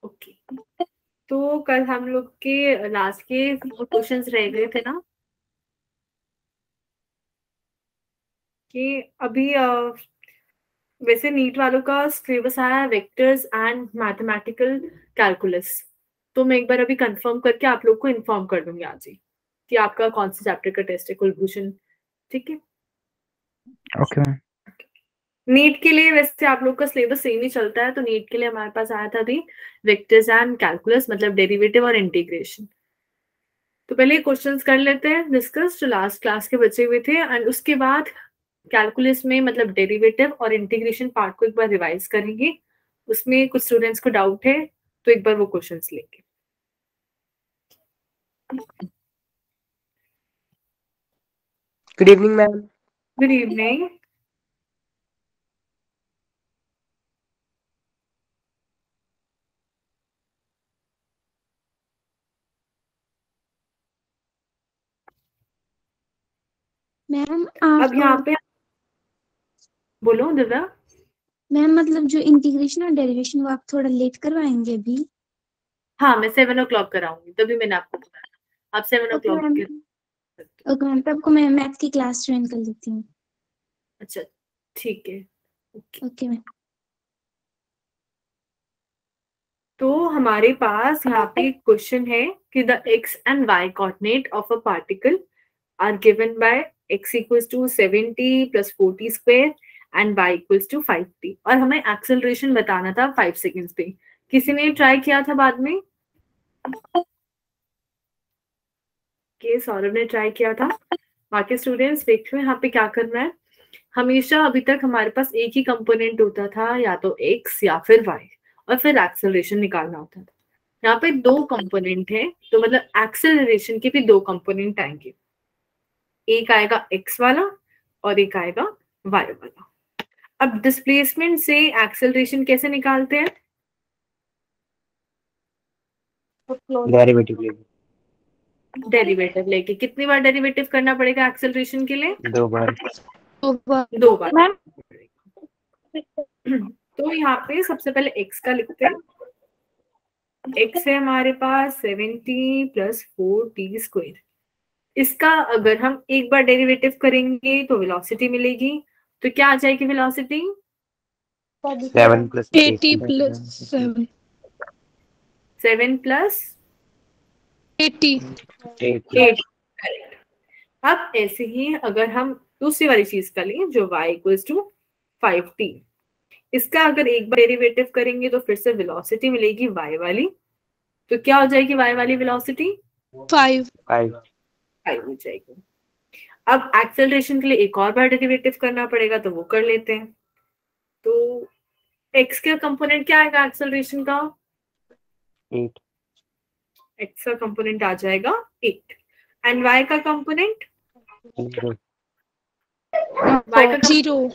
Okay, तो कल हम लोग के लास्ट के क्वेश्चंस रह गए थे ना कि अभी वैसे नीट वालों का सिलेबस आया है वेक्टर्स एंड मैथमेटिकल कैलकुलस। तो मैं एक बार अभी कंफर्म करके आप लोग को इन्फॉर्म कर दूंगी आज ही कि आपका कौन से चैप्टर का टेस्ट है कुलभूषण। ठीक है, ओके मैम। नीट के लिए वैसे आप लोग का सिलेबस सेम ही चलता है, तो नीट के लिए हमारे पास आया था अभी वेक्टर्स एंड कैलकुलस, मतलब डेरिवेटिव और इंटीग्रेशन। तो पहले क्वेश्चंस कर लेते हैं डिस्कस जो लास्ट क्लास के बचे हुए थे, एंड उसके बाद कैलकुलस में मतलब डेरिवेटिव और इंटीग्रेशन पार्ट को एक बार रिवाइज करेंगे। उसमें कुछ स्टूडेंट्स को डाउट है तो एक बार वो क्वेश्चंस लेंगे। Good evening ma'am. Good evening. Ma'am अब यहाँ पे बोलो दिव्या। मैम मतलब जो इंटीग्रेशन और डेरिवेशन वो आप थोड़ा लेट करवाएंगे अभी? हाँ, मैं 7 o'clock कराऊंगी, तभी मैंने आपको बताया आप 7 ओके o'clock मैम। के। ओके मैम, तब को मैं मैथ्स की क्लास ज्वाइन कर लेती हूँ। अच्छा ठीक है, ओके। Okay ma'am. तो हमारे पास यहाँ पे क्वेश्चन है कि the X and Y coordinate of a particle are given by x equals to 70 plus 40 square and y equals to 5t, और हमें एक्सेलरेशन बताना था 5 सेकेंड्स पे। किसी ने ट्राई किया था बाद में? के सौरभ ने ट्राई किया था। बाकी स्टूडेंट्स देख लो यहाँ पे क्या करना है। हमेशा अभी तक हमारे पास एक ही कंपोनेंट होता था, या तो x या फिर y, और फिर एक्सेलरेशन निकालना होता था। यहाँ पे दो कंपोनेंट है, तो मतलब एक्सेलरेशन के भी दो कंपोनेंट आएंगे, एक आएगा x वाला और एक आएगा y वाला। अब डिस्प्लेसमेंट से एक्सेलरेशन कैसे निकालते हैं? डेरिवेटिव लेंगे। डेरिवेटिव लेके। कितनी बार डेरिवेटिव करना पड़ेगा एक्सेलरेशन के लिए? 2 बार। 2 बार। तो यहाँ पे सबसे पहले x का लिखते हैं। x है हमारे पास 70 प्लस 4t स्क्वायर। इसका अगर हम एक बार डेरिवेटिव करेंगे तो वेलोसिटी मिलेगी, तो क्या आ जाएगी वेलोसिटी? 7 plus 80 plus 7 7 plus 80 8। अब ऐसे ही अगर हम दूसरी वाली चीज का लें जो y इक्वल्स टू 5t, इसका अगर एक बार डेरिवेटिव करेंगे तो फिर से वेलोसिटी मिलेगी y वाली, तो क्या हो जाएगी y वाली वेलोसिटी? 5 5 हो जाएगी। अब एक्सेलरेशन के लिए एक और बार डेरिवेटिव करना पड़ेगा, तो वो कर लेते हैं। तो x का कंपोनेंट क्या आएगा एक्सेलरेशन का? 8। x का कंपोनेंट आ जाएगा 8, एंड y का कंपोनेंट? y का 0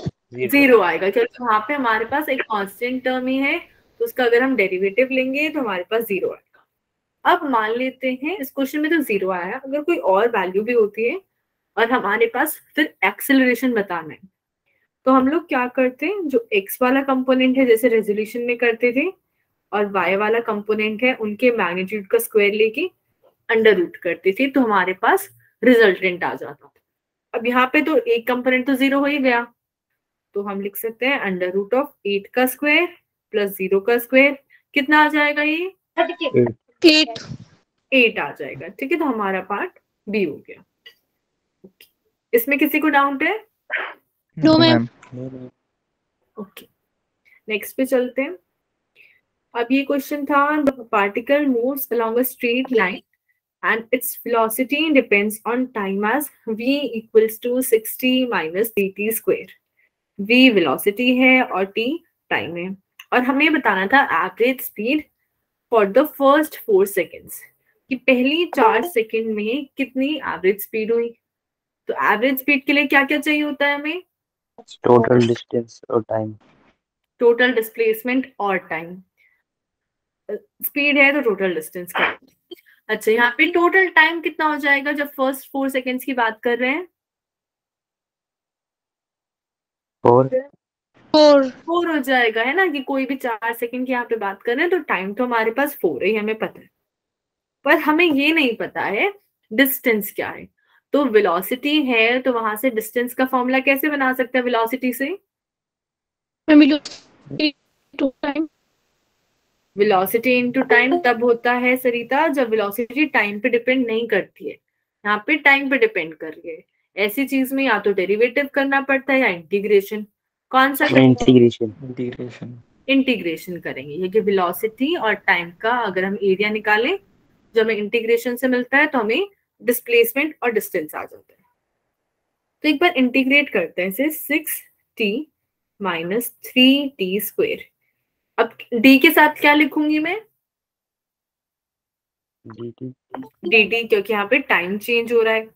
0 आएगा, क्योंकि वहां पे हमारे पास एक कांस्टेंट टर्म ही है, तो उसका अगर हम डेरिवेटिव लेंगे तो हमारे पास 0 आएगा। अब मान लेते हैं इस क्वेश्चन में तो 0 आया है, अगर कोई और वैल्यू भी होती है और हमारे पास फिर एक्सेलरेशन बताना है, तो हम लोग क्या करते हैं, जो x वाला कंपोनेंट है जैसे रेजोल्यूशन में करते थे, और y वाला कंपोनेंट है उनके मैग्नीट्यूड का स्क्वायर लेके अंडर रूट करते थे, तो हमारे पास रिजल्टेंट आ जाता था। अब यहाँ पे तो एक कंपोनेंट तो 0 हो ही गया, तो हम लिख सकते हैं अंडर रूट ऑफ 8 का स्क्वायर प्लस 0 का स्क्वायर। कितना आ जाएगा ये? 8 8 आ जाएगा। ठीक है, तो हमारा पार्ट बी हो गया। इसमें किसी को डाउट है? No ma'am. ओके, नेक्स्ट पे चलते हैं। अब ये क्वेश्चन था, the particle moves along a straight line and its velocity depends on time as v equals to 60 minus dt square। v velocity है और t टाइम है, और हमें बताना था average speed for the first 4 seconds, कि पहली 4 सेकेंड में कितनी एवरेज स्पीड हुई। तो एवरेज स्पीड के लिए क्या क्या चाहिए होता है हमें? टोटल डिस्टेंस और टाइम। टोटल डिस्प्लेसमेंट और टाइम। स्पीड है तो टोटल डिस्टेंस का। अच्छा, यहाँ पे टोटल टाइम कितना हो जाएगा जब फर्स्ट 4 सेकेंड्स की बात कर रहे हैं? 4 4 4 हो जाएगा, है ना, कि कोई भी 4 सेकंड की यहाँ पे बात कर रहे हैं तो टाइम तो हमारे पास 4 है, हमें पता है, पर हमें ये नहीं पता है डिस्टेंस क्या है। तो वेलोसिटी है तो वहां से डिस्टेंस का फॉर्मूला कैसे बना सकते हैं वेलोसिटी से? To time velocity into time तब होता है सरिता जब वेलोसिटी टाइम पे डिपेंड नहीं करती है, यहाँ पे टाइम पे डिपेंड कर रही है। ऐसी चीज में या तो डेरिवेटिव करना पड़ता है या इंटीग्रेशन। कौन सा करेंगे? इंटीग्रेशन। इंटीग्रेशन। इंटीग्रेशन करेंगे, ये कि वेलोसिटी और टाइम का अगर हम एरिया निकालें जो हमें इंटीग्रेशन से मिलता है तो हमें डिस्प्लेसमेंट और डिस्टेंस आ जाता है। तो एक बार इंटीग्रेट करते हैं इसे, 6t माइनस 3t स्क्वेयर। अब d के साथ क्या लिखूंगी मैं? dt, क्योंकि यहाँ पे टाइम चेंज हो रहा है।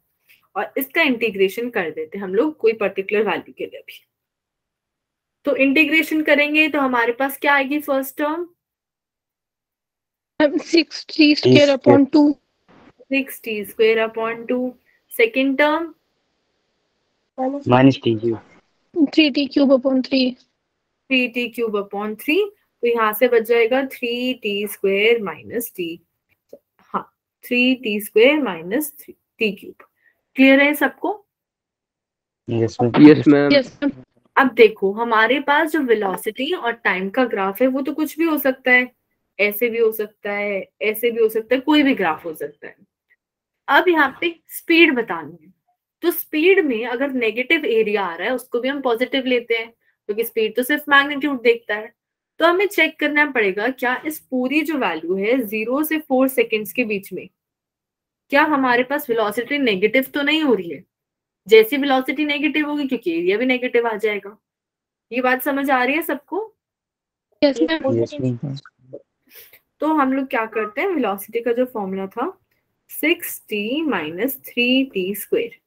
और इसका इंटीग्रेशन कर देते हैं हम लोग कोई पर्टिकुलर वैल्यू के लिए भी। तो इंटीग्रेशन करेंगे तो हमारे पास क्या आएगी first term? 6t square upon 2 6t square upon 2। Second term minus T cube 3t cube upon 3 3t cube upon 3। तो यहाँ से बच जाएगा 3t स्क्वेयर माइनस टी, हाँ 3t square minus T cube. Clear है सबको? Yes ma'am. Yes ma'am. yes ma'am. अब देखो हमारे पास जो वेलोसिटी और टाइम का ग्राफ है वो तो कुछ भी हो सकता है, ऐसे भी हो सकता है, ऐसे भी हो सकता है, कोई भी ग्राफ हो सकता है। अब यहाँ पे स्पीड बतानी है, तो स्पीड में अगर नेगेटिव एरिया आ रहा है उसको भी हम पॉजिटिव लेते हैं क्योंकि स्पीड तो सिर्फ मैग्नीट्यूड देखता है। तो हमें चेक करना पड़ेगा क्या इस पूरी जो वैल्यू है 0 से 4 सेकेंड्स के बीच में क्या हमारे पास वेलोसिटी नेगेटिव तो नहीं हो रही है। जैसी वेलोसिटी नेगेटिव होगी क्योंकि एरिया भी नेगेटिव आ जाएगा। ये बात समझ आ रही है सबको? yes ma'am. Yes ma'am. तो हम लोग क्या करते हैं, वेलोसिटी का जो फॉर्मूला था 6t माइनस 3t स्क्वेयर,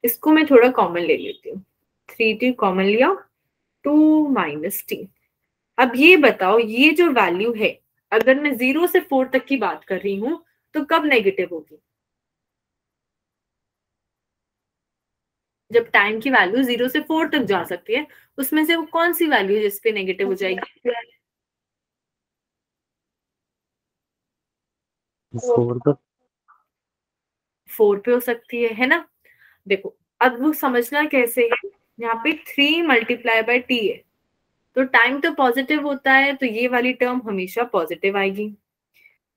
इसको मैं थोड़ा कॉमन ले लेती हूँ। 3t कॉमन लिया, 2 माइनस टी। अब ये बताओ ये जो वैल्यू है अगर मैं 0 से 4 तक की बात कर रही हूँ तो कब नेगेटिव होगी? जब टाइम की वैल्यू 0 से 4 तक जा सकती है, उसमें से वो कौन सी वैल्यू है जिसपे नेगेटिव हो जाएगी? 4 पर 4 पे हो सकती है ना? देखो अब वो समझना कैसे है, यहाँ पे 3 मल्टीप्लाई बाय टी है तो टाइम तो पॉजिटिव होता है तो ये वाली टर्म हमेशा पॉजिटिव आएगी।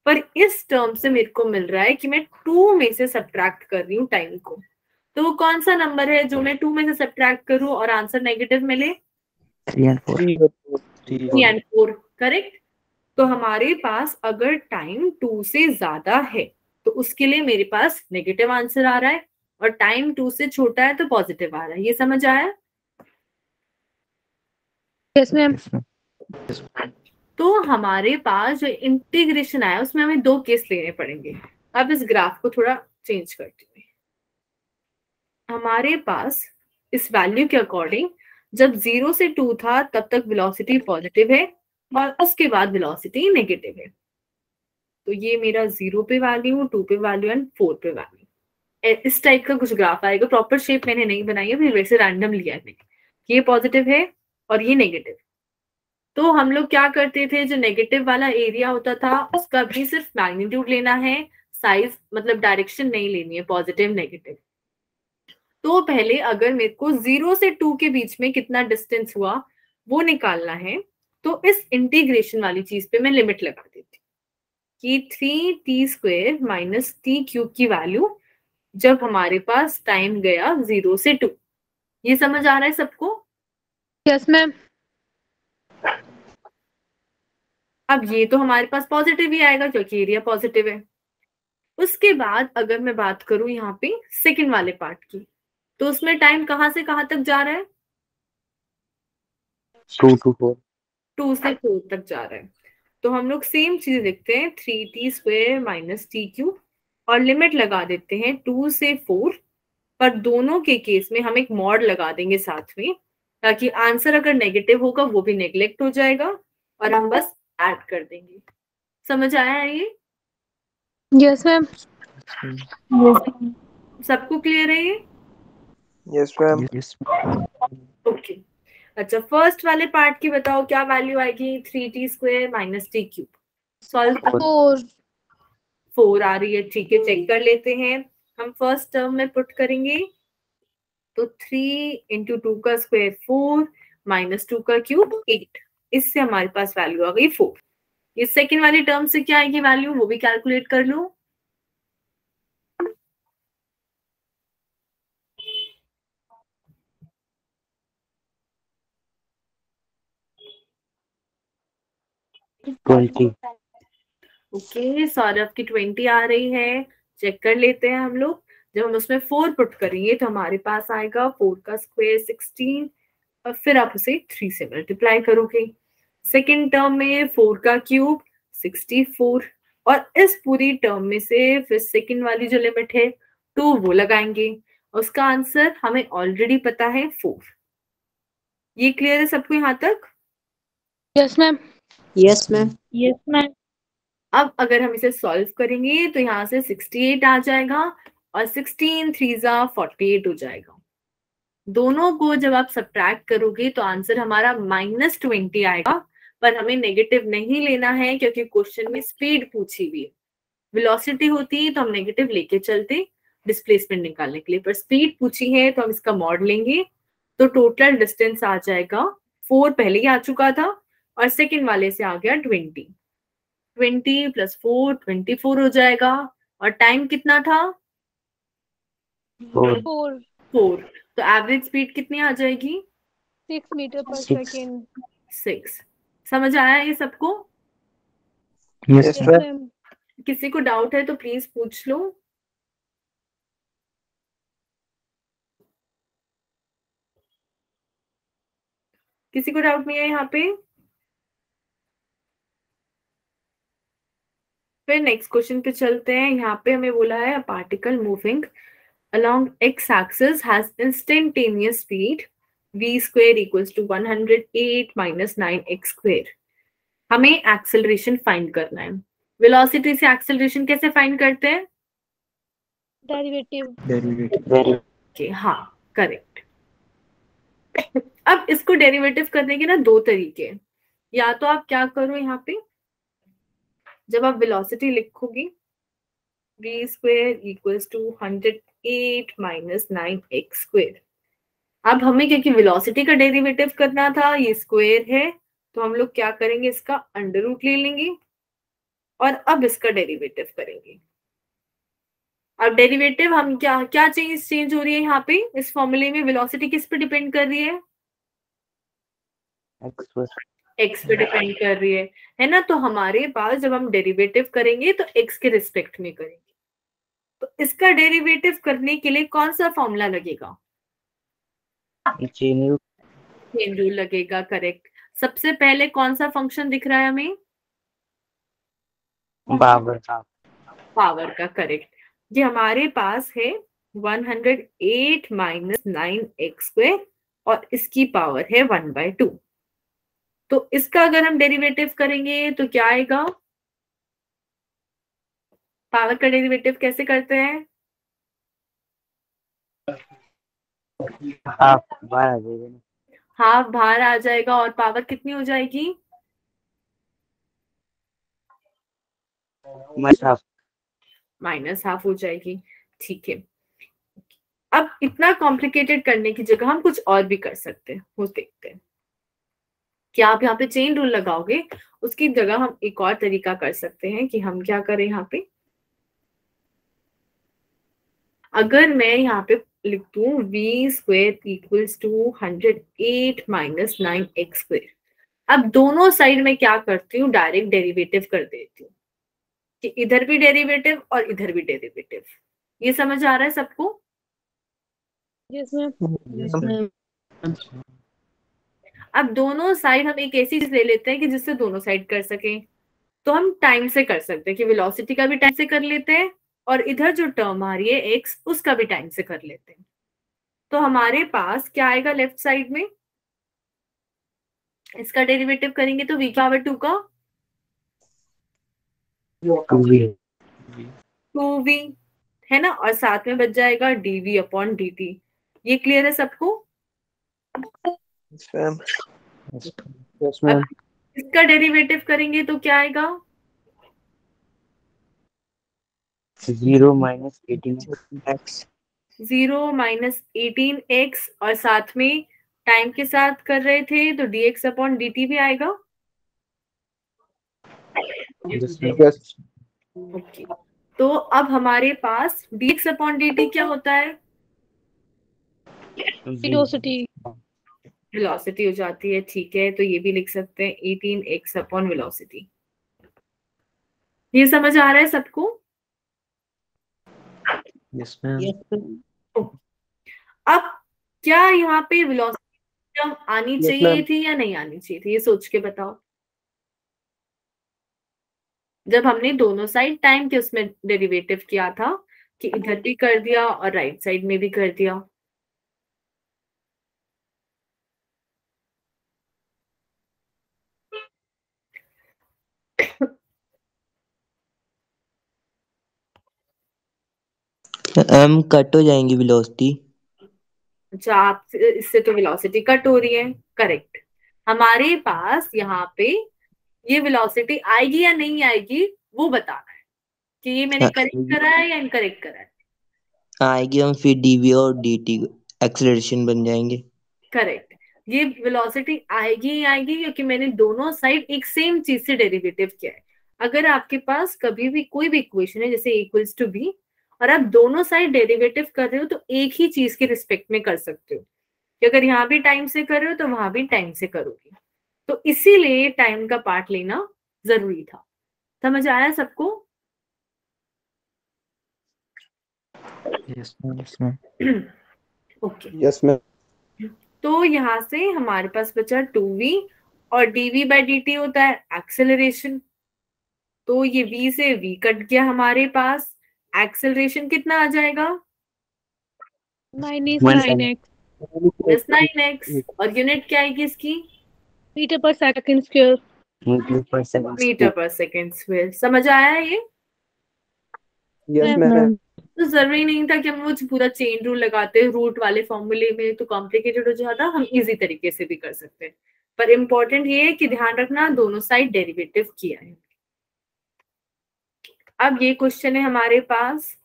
पर इस टर्म से मेरे को मिल रहा है कि मैं 2 में से सब्ट्रैक्ट कर रही हूँ टाइम को, तो वो कौन सा नंबर है जो मैं 2 में से सब्ट्रैक्ट करूं और आंसर नेगेटिव मिले? 3 और 4। 3 and 4 करेक्ट। तो हमारे पास अगर टाइम 2 से ज्यादा है तो उसके लिए मेरे पास नेगेटिव आंसर आ रहा है और टाइम 2 से छोटा है तो पॉजिटिव आ रहा है। ये समझ आया? yes ma'am. तो हमारे पास जो इंटीग्रेशन आया उसमें हमें 2 केस लेने पड़ेंगे। अब इस ग्राफ को थोड़ा चेंज करती हूँ। हमारे पास इस वैल्यू के अकॉर्डिंग जब 0 से 2 था तब तक वेलोसिटी पॉजिटिव है और उसके बाद वेलोसिटी नेगेटिव है। तो ये मेरा 0 पे वैल्यू, 2 पे वैल्यू एंड 4 पे वैल्यू, इस टाइप का कुछ ग्राफ आएगा। प्रॉपर शेप मैंने नहीं बनाई है, फिर वैसे रैंडम लिया है मैंने। ये पॉजिटिव है और ये नेगेटिव। तो हम लोग क्या करते थे, जो नेगेटिव वाला एरिया होता था उसका भी सिर्फ मैग्नीट्यूड लेना है, साइज मतलब डायरेक्शन नहीं लेनी है पॉजिटिव नेगेटिव। तो पहले अगर मेरे को 0 से 2 के बीच में कितना डिस्टेंस हुआ वो निकालना है तो इस इंटीग्रेशन वाली चीज पे मैं लिमिट लगा देती कि 3t square minus T cube की वैल्यू जब हमारे पास टाइम गया 0 से 2। ये समझ आ रहा है सबको? yes ma'am. अब ये तो हमारे पास पॉजिटिव ही आएगा क्योंकि एरिया पॉजिटिव है। उसके बाद अगर मैं बात करूं यहाँ पे सेकंड वाले पार्ट की, तो उसमें टाइम कहां से कहां तक जा रहा है? 2 to 4। 2 से 4 तक जा रहा है। तो हम लोग सेम चीज लिखते हैं 3t square minus T cube और लिमिट लगा देते हैं 2 से 4। पर दोनों के केस में हम एक मॉड लगा देंगे साथ में ताकि आंसर अगर नेगेटिव होगा वो भी नेग्लेक्ट हो जाएगा और हम बस ऐड कर देंगे। समझ आया है ये? yes ma'am. सबको क्लियर है ये? Yes ma'am. ओके। अच्छा, फर्स्ट वाले पार्ट की बताओ क्या वैल्यू आएगी, 3t² minus T cube. Solve 4 4 आ रही है, ठीक है, चेक कर लेते हैं। हम फर्स्ट टर्म में पुट करेंगे तो 3 इंटू 2 का स्क्वायर 4 माइनस 2 का क्यूब 8, इससे हमारे पास वैल्यू आ गई 4। ये सेकेंड वाली टर्म से क्या आएगी वैल्यू, वो भी कैलकुलेट कर लो। ओके, सौरभ की 20 आ रही है, चेक कर लेते हैं हम लोग। जब हम उसमें 4 पुट करेंगे तो हमारे पास आएगा 4 का स्क्वायर 16, और फिर आप उसे 3 से मल्टीप्लाई करोगे। सेकेंड टर्म में 4 का क्यूब 64, और इस पूरी टर्म में से फिर सेकेंड वाली जो लिमिट है 2 वो लगाएंगे। उसका आंसर हमें ऑलरेडी पता है 4। ये क्लियर है सबको यहाँ तक? Yes ma'am. Yes ma'am. Yes ma'am. अब अगर हम इसे सॉल्व करेंगे तो यहाँ से 68 आ जाएगा, और 16 3 48 हो जाएगा। दोनों को जब आप सब्ट्रैक्ट करोगे तो आंसर हमारा -20 आएगा, पर हमें नेगेटिव नहीं लेना है क्योंकि क्वेश्चन में स्पीड पूछी हुई है। वेलोसिटी होती तो हम नेगेटिव लेके चलते डिस्प्लेसमेंट निकालने के लिए, पर स्पीड पूछी है तो हम इसका मॉड लेंगे। तो टोटल डिस्टेंस आ जाएगा 4 पहले ही आ चुका था, और सेकेंड वाले से आ गया 20 + 4 24 हो जाएगा। और टाइम कितना था? 4 4। तो एवरेज स्पीड कितनी आ जाएगी? 6 मीटर पर 6 सेकेंड। 6। समझ आया ये सबको? Yes yes ma'am. मैम। किसी को डाउट है तो प्लीज पूछ लो। किसी को डाउट नहीं है यहाँ पे? फिर नेक्स्ट क्वेश्चन पे चलते हैं। यहाँ पे हमें बोला है particle moving along x-axis has instantaneous speed v² = 108 - 9x²। हमें एक्सेलरेशन फाइंड करना है। वेलोसिटी से एक्सेलरेशन कैसे फाइंड करते हैं? डेरिवेटिव। ओके, हाँ करेक्ट। अब इसको डेरिवेटिव करने के ना 2 तरीके हैं। या तो आप क्या करो, यहाँ पे जब आप वेलोसिटी लिखोगे v² = 108 - 9x²। अब हमें क्योंकि वेलोसिटी का डेरिवेटिव करना था, ये स्क्वायर है, तो हम लोग क्या करेंगे, इसका अंडर रूट ले लेंगे और अब इसका डेरिवेटिव करेंगे। अब डेरिवेटिव हम क्या क्या चेंज हो रही है यहाँ पे इस फॉर्मूले में? वेलोसिटी किस पे डिपेंड कर रही है? एक्स पे डिपेंड कर रही है ना? तो हमारे पास जब हम डेरिवेटिव करेंगे तो एक्स के रिस्पेक्ट में करेंगे। तो इसका डेरिवेटिव करने के लिए कौन सा फॉर्मूला लगेगा? चेन रूल लगेगा, करेक्ट। सबसे पहले कौन सा फंक्शन दिख रहा है हमें? पावर का, करेक्ट। ये हमारे पास है 108 - 9x² और इसकी पावर है 1/2। तो इसका अगर हम डेरिवेटिव करेंगे तो क्या आएगा? पावर का डेरिवेटिव कैसे करते हैं? हाफ बाहर आ जाएगा। हाफ बाहर आ जाएगा, और पावर कितनी हो जाएगी? -हाफ हो जाएगी, ठीक है। अब इतना कॉम्प्लिकेटेड करने की जगह हम कुछ और भी कर सकते हैं, वो देखते हैं। क्या आप यहाँ पे चेन रूल लगाओगे? उसकी जगह हम एक और तरीका कर सकते हैं कि हम क्या करें यहाँ पे, अगर मैं यहाँ पे लिख दूं v² = 108 - 9x²। अब दोनों साइड में क्या करती हूँ, डायरेक्ट डेरिवेटिव कर देती हूँ कि इधर भी डेरिवेटिव और इधर भी डेरिवेटिव। ये समझ आ रहा है सबको? Yes ma'am. अब दोनों साइड हम एक ऐसी चीज ले लेते हैं कि जिससे दोनों साइड कर सके। तो हम टाइम से कर सकते हैं कि वेलोसिटी का भी टाइम से कर लेते हैं, और इधर जो टर्म आ रही है एक्स, उसका भी टाइम से कर लेते हैं। तो हमारे पास क्या आएगा लेफ्ट साइड में? इसका डेरिवेटिव करेंगे तो v/2 का 2v है ना, और साथ में बच जाएगा dv/dt। ये क्लियर है सबको? Yes ma'am. इसका डेरिवेटिव करेंगे तो क्या आएगा? 0 माइनस 18x। 0 माइनस 18x और साथ में टाइम के साथ कर रहे थे तो dx अपॉन dt भी आएगा। ओके, तो अब हमारे पास dx अपॉन dt क्या होता है? वेलोसिटी। वेलोसिटी हो जाती है, ठीक है, तो ये भी लिख सकते हैं 18x अपॉन वेलोसिटी। ये समझ आ रहा है सबको? Yes ma'am. अब क्या यहाँ पे वेलोसिटी टर्म आनी Yes, चाहिए ma'am. थी या नहीं आनी चाहिए थी? ये सोच के बताओ। जब हमने दोनों साइड टाइम के उसमें डेरिवेटिव किया था कि इधर भी कर दिया और राइट साइड में भी कर दिया। हम कट हो जाएंगी वेलोसिटी। अच्छा, आप इससे तो वेलोसिटी कट हो रही है, करेक्ट। हमारे पास यहाँ पे ये वेलोसिटी आएगी या नहीं आएगी वो बताना है कि ये मैंने करेक्ट करा है या इनकरेक्ट करा है। आएगी, हम फिर डीवी और डीटी एक्सेलरेशन बन जाएंगे। करेक्ट, ये वेलोसिटी आएगी ही आएगी क्योंकि मैंने दोनों साइड एक सेम चीज से डेरिवेटिव किया है। अगर आपके पास कभी भी कोई भी इक्वेशन है जैसे इक्वल्स टू बी और आप दोनों साइड डेरिवेटिव कर रहे हो तो एक ही चीज के रिस्पेक्ट में कर सकते हो कि अगर यहाँ भी टाइम से कर रहे हो तो वहां भी टाइम से करोगे। तो इसीलिए टाइम का पार्ट लेना जरूरी था। समझ आया सबको? Yes ma'am. Okay, yes ma'am. तो यहाँ से हमारे पास बचा 2v और dv बाई dt होता है एक्सेलरेशन। तो ये v से v कट गया, हमारे पास एक्सेलरेशन कितना आ जाएगा? -9x 9x। और यूनिट क्या आएगी इसकी? मीटर पर सेकंड स्क्वायर। मीटर पर सेकेंड स्क्वायर। समझ आया है ये? Yes ma'am. तो जरूरी नहीं था कि हम वो पूरा चेन रूल लगाते, रूट वाले फॉर्मूले में तो कॉम्प्लिकेटेड हो जाता, हम इजी तरीके से भी कर सकते हैं। पर इंपॉर्टेंट ये है कि ध्यान रखना दोनों साइड डेरिवेटिव किया है। अब ये क्वेश्चन है हमारे पास।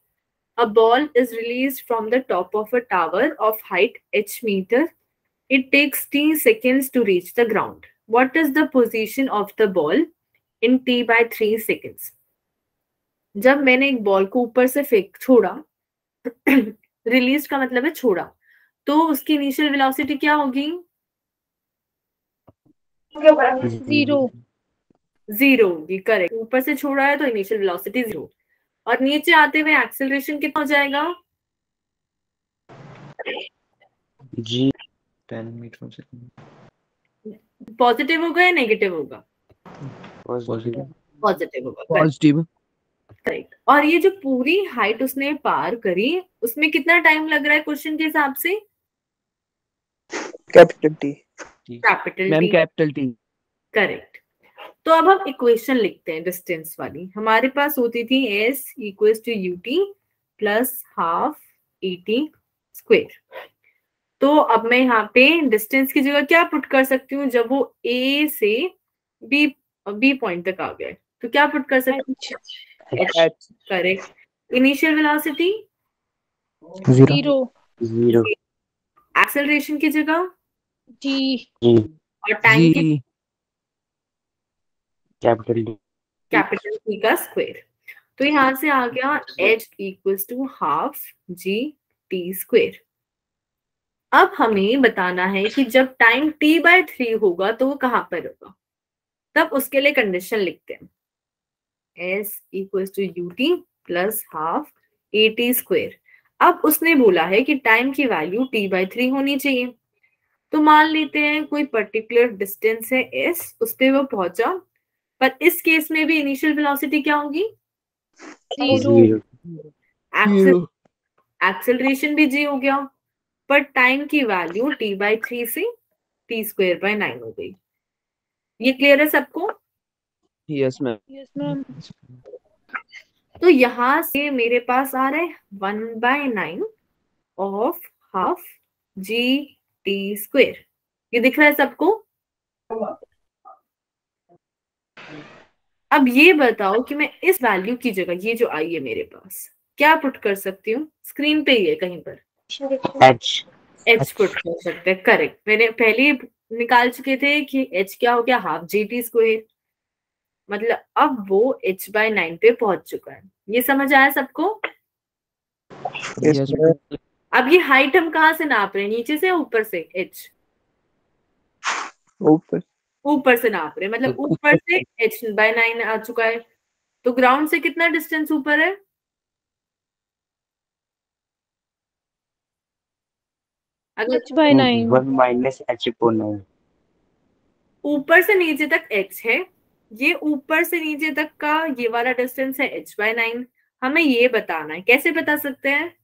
A ball is released from the top of a tower of height h metre. It takes t seconds to reach the ground. What is the position of the ball in t by 3 seconds? जब मैंने एक ball को ऊपर से फेंक छोड़ा, release का मतलब है छोड़ा, तो उसकी इनिशियल वेलोसिटी क्या होगी? 0 0 होगी, करेक्ट। ऊपर से छोड़ा है तो इनिशियल वेलोसिटी 0 और नीचे आते हुए एक्सेलरेशन कितना हो जाएगा? जी 10 मीटर सेकंड। पॉजिटिव होगा या नेगेटिव होगा? पॉजिटिव। पॉजिटिव होगा, पॉजिटिव। करेक्ट। और ये जो पूरी हाइट उसने पार करी उसमें कितना टाइम लग रहा है क्वेश्चन के हिसाब से? Capital T. Capital ma'am T, capital T. Correct. तो अब हम इक्वेशन लिखते हैं डिस्टेंस वाली। हमारे पास होती थी s equals to ut plus half et square. तो अब मैं यहाँ पे डिस्टेंस की जगह क्या पुट कर सकती हूँ? जब वो a से b पॉइंट तक आ गए तो क्या पुट कर सकती हूँ? h, correct. Initial velocity 0 acceleration की जगह g और टाइम की कैपिटल टी का स्क्वायर। तो यहाँ से आ गया h equals to half G T square. अब हमें बताना है कि जब टाइम t बाय 3 होगा तो वो कहाँ पर होगा, तब उसके लिए कंडीशन लिखते हैं s equals to ut plus half at square. अब उसने बोला है कि टाइम की वैल्यू t बाय 3 होनी चाहिए। तो मान लेते हैं कोई पर्टिकुलर डिस्टेंस है s, उस पे वो पहुंचा, पर इस केस में भी इनिशियल वेलोसिटी क्या होगी? 0 एक्सेलरेशन भी g हो गया, पर टाइम की वैल्यू t बाय 3 से t स्क्वायर बाय 9 हो गई। ये क्लियर है सबको? Yes ma'am. Yes ma'am. तो यहां से मेरे पास आ रहा है 1/9 of half G T square. ये दिख रहा है सबको? अब ये बताओ कि मैं इस वैल्यू की जगह, ये जो आई है मेरे पास, क्या पुट कर सकती हूँ? स्क्रीन पे ही है कहीं पर, एच पुट कर सकते हैं। करेक्ट, मैंने पहले ही निकाल चुके थे कि एच क्या हो गया, हाफ GT स्क्वायर। मतलब अब वो h/9 पे पहुंच चुका है। ये समझ आया सबको? Yes, ma'am. अब ये हाइट हम कहाँ से नाप रहे हैं, नीचे से या ऊपर से? h ऊपर ऊपर से नाप रहे हैं, मतलब ऊपर से h/9 आ चुका है। तो ग्राउंड से कितना डिस्टेंस ऊपर है? अगर h/9 1 minus h/9. ऊपर से नीचे तक h है, ये ऊपर से नीचे तक का ये वाला डिस्टेंस है h/9। हमें ये बताना है, कैसे बता सकते हैं?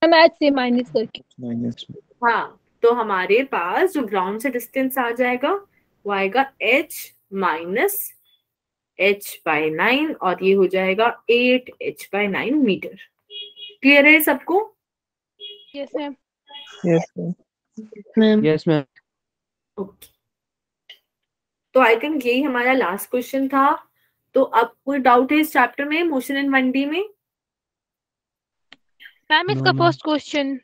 हम h से माइनस करके। माइनस हाँ, तो हमारे पास जो ग्राउंड से डिस्टेंस आ जाएगा वो आएगा h माइनस h/9 और ये हो जाएगा 8 h/9 मीटर। क्लियर है सबको? Yes ma'am. Yes ma'am. Yes, ma'am. Okay, तो आई थिंक यही हमारा लास्ट क्वेश्चन था। तो अब कोई डाउट है इस चैप्टर में, मोशन इन 1D में? मैम इसका फर्स्ट क्वेश्चन,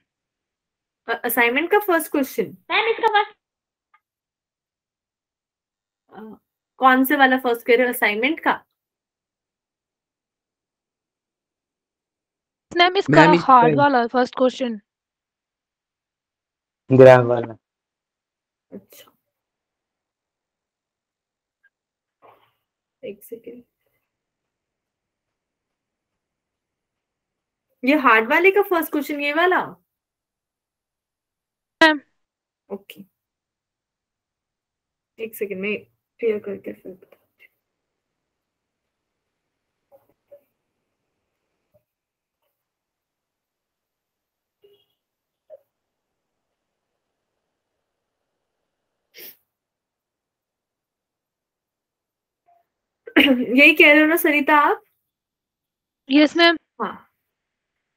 असाइनमेंट का फर्स्ट क्वेश्चन मैम इसका फर्स्ट, कौन से वाला फर्स्ट कह रहे हो, असाइनमेंट का? मैम इसका मैम इसका हार्ड वाला फर्स्ट क्वेश्चन। ग्राफ वाला. अच्छा, एक सेकेंड, ये हार्ड वाले का फर्स्ट क्वेश्चन ये वाला? मैम ओके, एक सेकेंड में क्लियर करके फिर बताती हूँ। यही कह रहे हो ना सरिता आप? Yes ma'am. हाँ,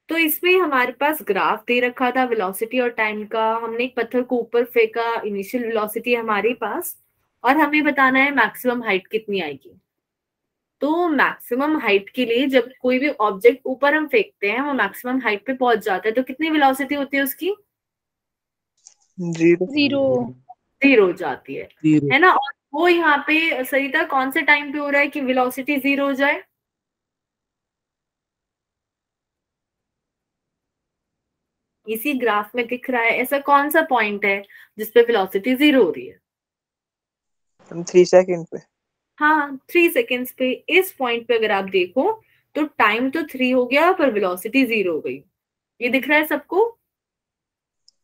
तो इसमें हमारे पास ग्राफ दे रखा था वेलोसिटी और टाइम का। हमने एक पत्थर को ऊपर फेंका, इनिशियल वेलोसिटी है हमारे पास, और हमें बताना है मैक्सिमम हाइट कितनी आएगी। तो मैक्सिमम हाइट के लिए जब कोई भी ऑब्जेक्ट ऊपर हम फेंकते हैं वो मैक्सिमम हाइट पे पहुंच जाता है, तो कितनी वेलोसिटी होती है उसकी? जीरो। 0 हो जाती Zero. है ना? और वो यहाँ पे सरिता कौन से टाइम पे हो रहा है कि वेलोसिटी 0 हो जाए? इसी ग्राफ में दिख रहा है, ऐसा कौन सा पॉइंट है जिसपे वेलोसिटी 0 हो रही है? 3 सेकंड पे। हाँ, 3 सेकेंड्स पे। इस पॉइंट पे अगर आप देखो तो टाइम तो 3 हो गया पर वेलोसिटी 0 हो गई। ये दिख रहा है सबको?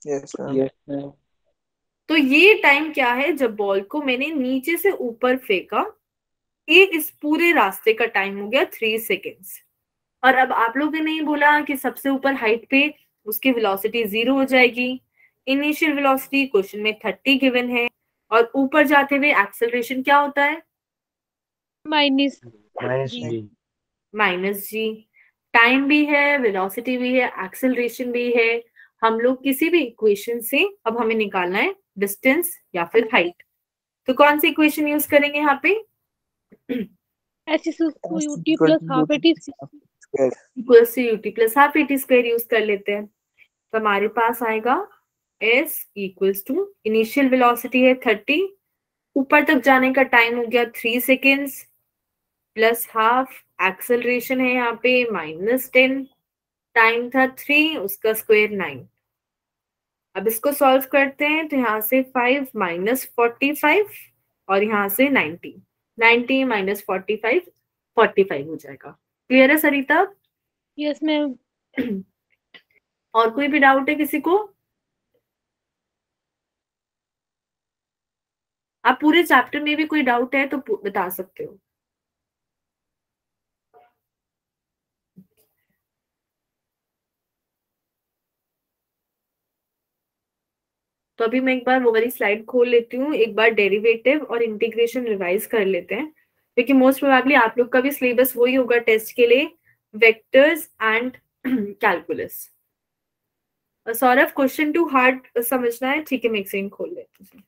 Yes ma'am. Yes, ma'am. तो ये टाइम क्या है, जब बॉल को मैंने नीचे से ऊपर फेंका, ये इस पूरे रास्ते का टाइम हो गया 3 सेकेंड्स। और अब आप लोगों ने नहीं बोला कि सबसे ऊपर हाइट पे उसकी वेलोसिटी 0 हो जाएगी। इनिशियल वेलोसिटी क्वेश्चन में 30 गिवन है, और ऊपर जाते हुए एक्सेलरेशन क्या होता है? माइनस Minus जी। G. -g। टाइम भी है, वेलोसिटी भी है, एक्सेलरेशन भी है। हम लोग किसी भी इक्वेशन से अब हमें निकालना है डिस्टेंस या फिर हाइट। तो कौन सी इक्वेशन यूज करेंगे यहाँ पे? h is equal to ut plus half at is equals to UT plus half AT square use कर लेते हैं। तो हमारे पास आएगा s equals to, initial velocity है 30, ऊपर तक जाने का टाइम हो गया 3 सेकेंड्स, प्लस हाफ एक्सेलरेशन है यहाँ पे -10, टाइम था 3, उसका स्क्वायर 9। अब इसको सॉल्व करते हैं तो यहाँ से 5 माइनस 45 और यहाँ से 90, 90 माइनस 45 45 हो जाएगा। क्लियर है सरिता? Yes ma'am. और कोई भी डाउट है किसी को? आप पूरे चैप्टर में भी कोई डाउट है तो बता सकते हो। तो अभी मैं एक बार वो वाली स्लाइड खोल लेती हूँ, एक बार डेरिवेटिव और इंटीग्रेशन रिवाइज कर लेते हैं, क्योंकि मोस्ट प्रोबेबली आप लोग का भी सिलेबस वही होगा टेस्ट के लिए, vectors and calculus. Saurabh question 2 hard समझना है, ठीक है मैं एक सेकंड खोल लेती हूँ।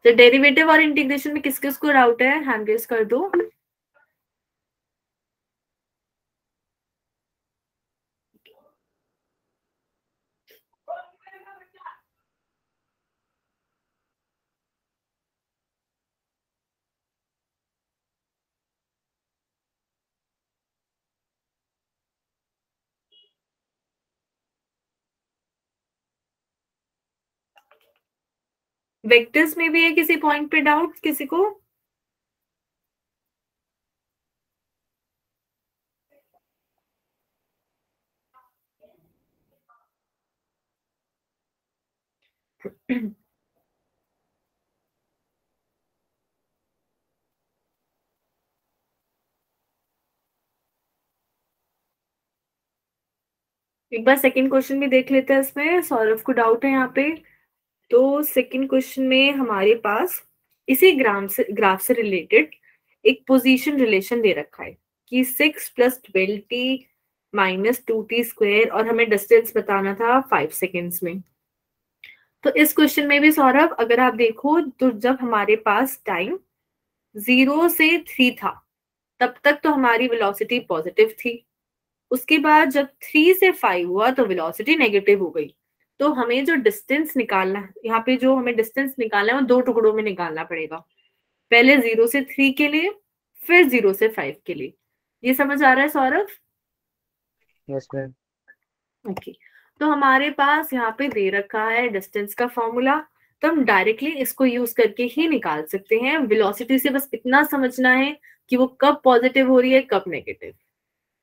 तो डेरिवेटिव और इंटीग्रेशन में किस किस को डाउट है, हैंड रेज कर दो। वेक्टर्स में भी है किसी पॉइंट पे डाउट किसी को? एक बार सेकंड क्वेश्चन भी देख लेते हैं, इसमें सौरभ को डाउट है यहाँ पे। तो सेकंड क्वेश्चन में हमारे पास इसी ग्राफ से रिलेटेड एक पोजीशन रिलेशन दे रखा है कि 6 + 12t - 2t स्क्वायर, और हमें डिस्टेंस बताना था 5 सेकेंड्स में। तो इस क्वेश्चन में भी सौरभ अगर आप देखो तो जब हमारे पास टाइम 0 से 3 था तब तक तो हमारी वेलोसिटी पॉजिटिव थी। उसके बाद जब 3 से 5 हुआ तो वेलोसिटी नेगेटिव हो गई। तो हमें जो डिस्टेंस निकालना है यहाँ पे, जो हमें डिस्टेंस निकालना है वो 2 टुकड़ों में निकालना पड़ेगा। पहले 0 से 3 के लिए, फिर 0 से 5 के लिए। ये समझ आ रहा है सौरभ? Yes ma'am. ओके, तो हमारे पास यहाँ पे दे रखा है डिस्टेंस का फॉर्मूला, तो हम डायरेक्टली इसको यूज करके ही निकाल सकते हैं। वेलोसिटी से बस इतना समझना है कि वो कब पॉजिटिव हो रही है कब नेगेटिव।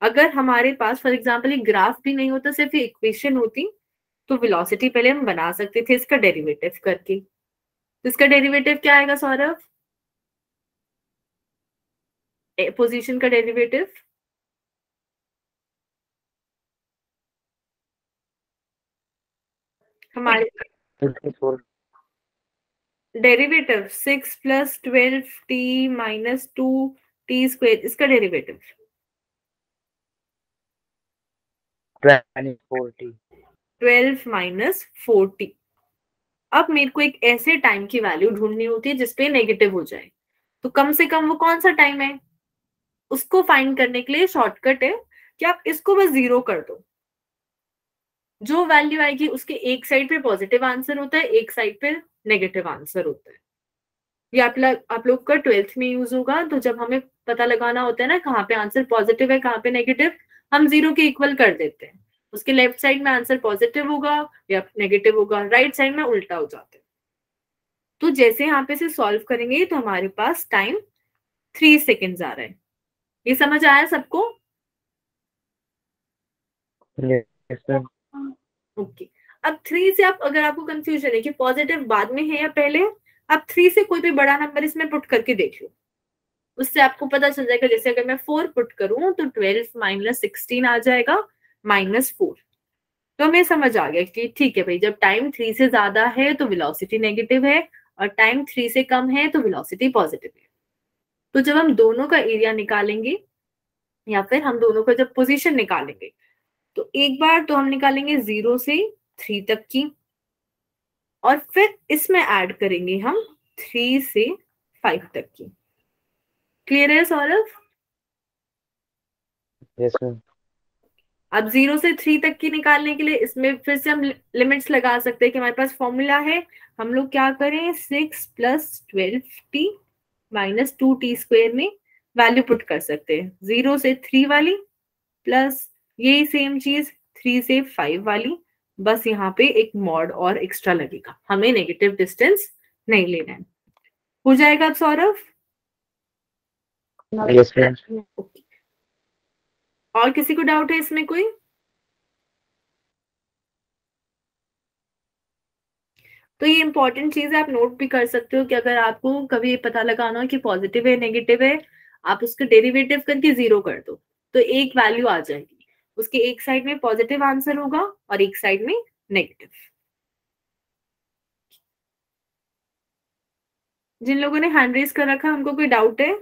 अगर हमारे पास फॉर एग्जाम्पल एक ग्राफ भी नहीं होता, सिर्फ इक्वेशन होती, तो वेलोसिटी पहले हम बना सकते थे इसका डेरिवेटिव करके। तो इसका डेरिवेटिव क्या आएगा सौरभ? पोजीशन का डेरिवेटिव हमारे डेरिवेटिव 6 + 12t - 2t स्क्वायर, इसका डेरिवेटिव 12 - 4t। अब मेरे को एक ऐसे टाइम की वैल्यू ढूंढनी होती है जिसपे नेगेटिव हो जाए, तो कम से कम वो कौन सा टाइम है उसको फाइंड करने के लिए शॉर्टकट है कि आप इसको बस 0 कर दो। जो वैल्यू आएगी उसके एक साइड पे पॉजिटिव आंसर होता है, एक साइड पे नेगेटिव आंसर होता है। ये आप लोग का 12th में यूज होगा। तो जब हमें पता लगाना होता है ना कहाँ पे आंसर पॉजिटिव है कहाँ पे नेगेटिव, हम 0 के इक्वल कर देते हैं। उसके लेफ्ट साइड में आंसर पॉजिटिव होगा या नेगेटिव होगा, राइट साइड में उल्टा हो जाता है। तो जैसे यहाँ पे से सॉल्व करेंगे तो हमारे पास टाइम 3 सेकेंड्स आ रहा है। ये समझ आया सबको? Yes ma'am. ओके, अब 3 से आप, अगर आपको कंफ्यूजन है कि पॉजिटिव बाद में है या पहले, आप 3 से कोई भी बड़ा नंबर इसमें पुट करके देख लो, उससे आपको पता चल जाएगा। जैसे अगर मैं 4 पुट करूं तो 12 - 16 आ जाएगा -4। तो हमें समझ आ गया कि ठीक है भाई, जब टाइम 3 से ज्यादा है तो वेलोसिटी नेगेटिव है, और टाइम 3 से कम है तो वेलोसिटी पॉजिटिव है। तो जब हम दोनों का एरिया निकालेंगे या फिर हम दोनों का जब पोजीशन निकालेंगे, तो एक बार तो हम निकालेंगे 0 से 3 तक की, और फिर इसमें ऐड करेंगे हम 3 से 5 तक की। क्लियर है सौरभ? Yes ma'am. अब 0 से 3 तक की निकालने के लिए इसमें फिर से हम लिमिट्स लगा सकते हैं कि हमारे पास फॉर्मूला है। हम लोग क्या करें, 6 + 12t - 2t स्क्वायर में वैल्यू पुट कर सकते हैं। 0 से 3 वाली प्लस यही सेम चीज 3 से 5 वाली, बस यहाँ पे एक मॉड और एक्स्ट्रा लगेगा, हमें नेगेटिव डिस्टेंस नहीं लेना है। हो जाएगा अब सौरभ? Yes ma'am. ओके, और किसी को डाउट है इसमें कोई? तो ये इंपॉर्टेंट चीज है, आप नोट भी कर सकते हो कि अगर आपको कभी ये पता लगाना हो कि पॉजिटिव है नेगेटिव है, आप उसका डेरिवेटिव करके 0 कर दो तो एक वैल्यू आ जाएगी। उसके एक साइड में पॉजिटिव आंसर होगा और एक साइड में नेगेटिव। जिन लोगों ने हैंड रेज कर रखा है उनको कोई डाउट है?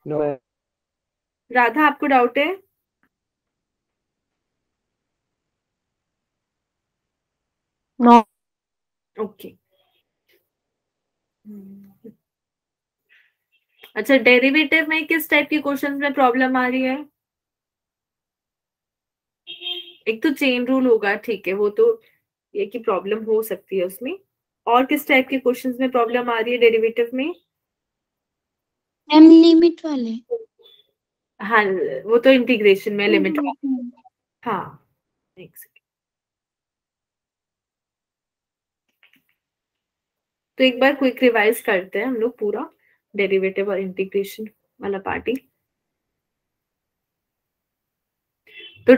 No ma'am. राधा आपको डाउट है? नो। ओके। अच्छा, डेरिवेटिव में किस टाइप के क्वेश्चन में प्रॉब्लम आ रही है? एक तो चेन रूल होगा, ठीक है, वो तो ये की प्रॉब्लम हो सकती है उसमें। और किस टाइप के क्वेश्चंस में प्रॉब्लम आ रही है डेरिवेटिव में? मैम लिमिट वाले। हाँ, वो तो इंटीग्रेशन में लिमिट। हाँ, एक सेकेंड। तो एक बार क्विक रिवाइज करते हैं हम लोग पूरा डेरिवेटिव और इंटीग्रेशन वाला पार्टी। तो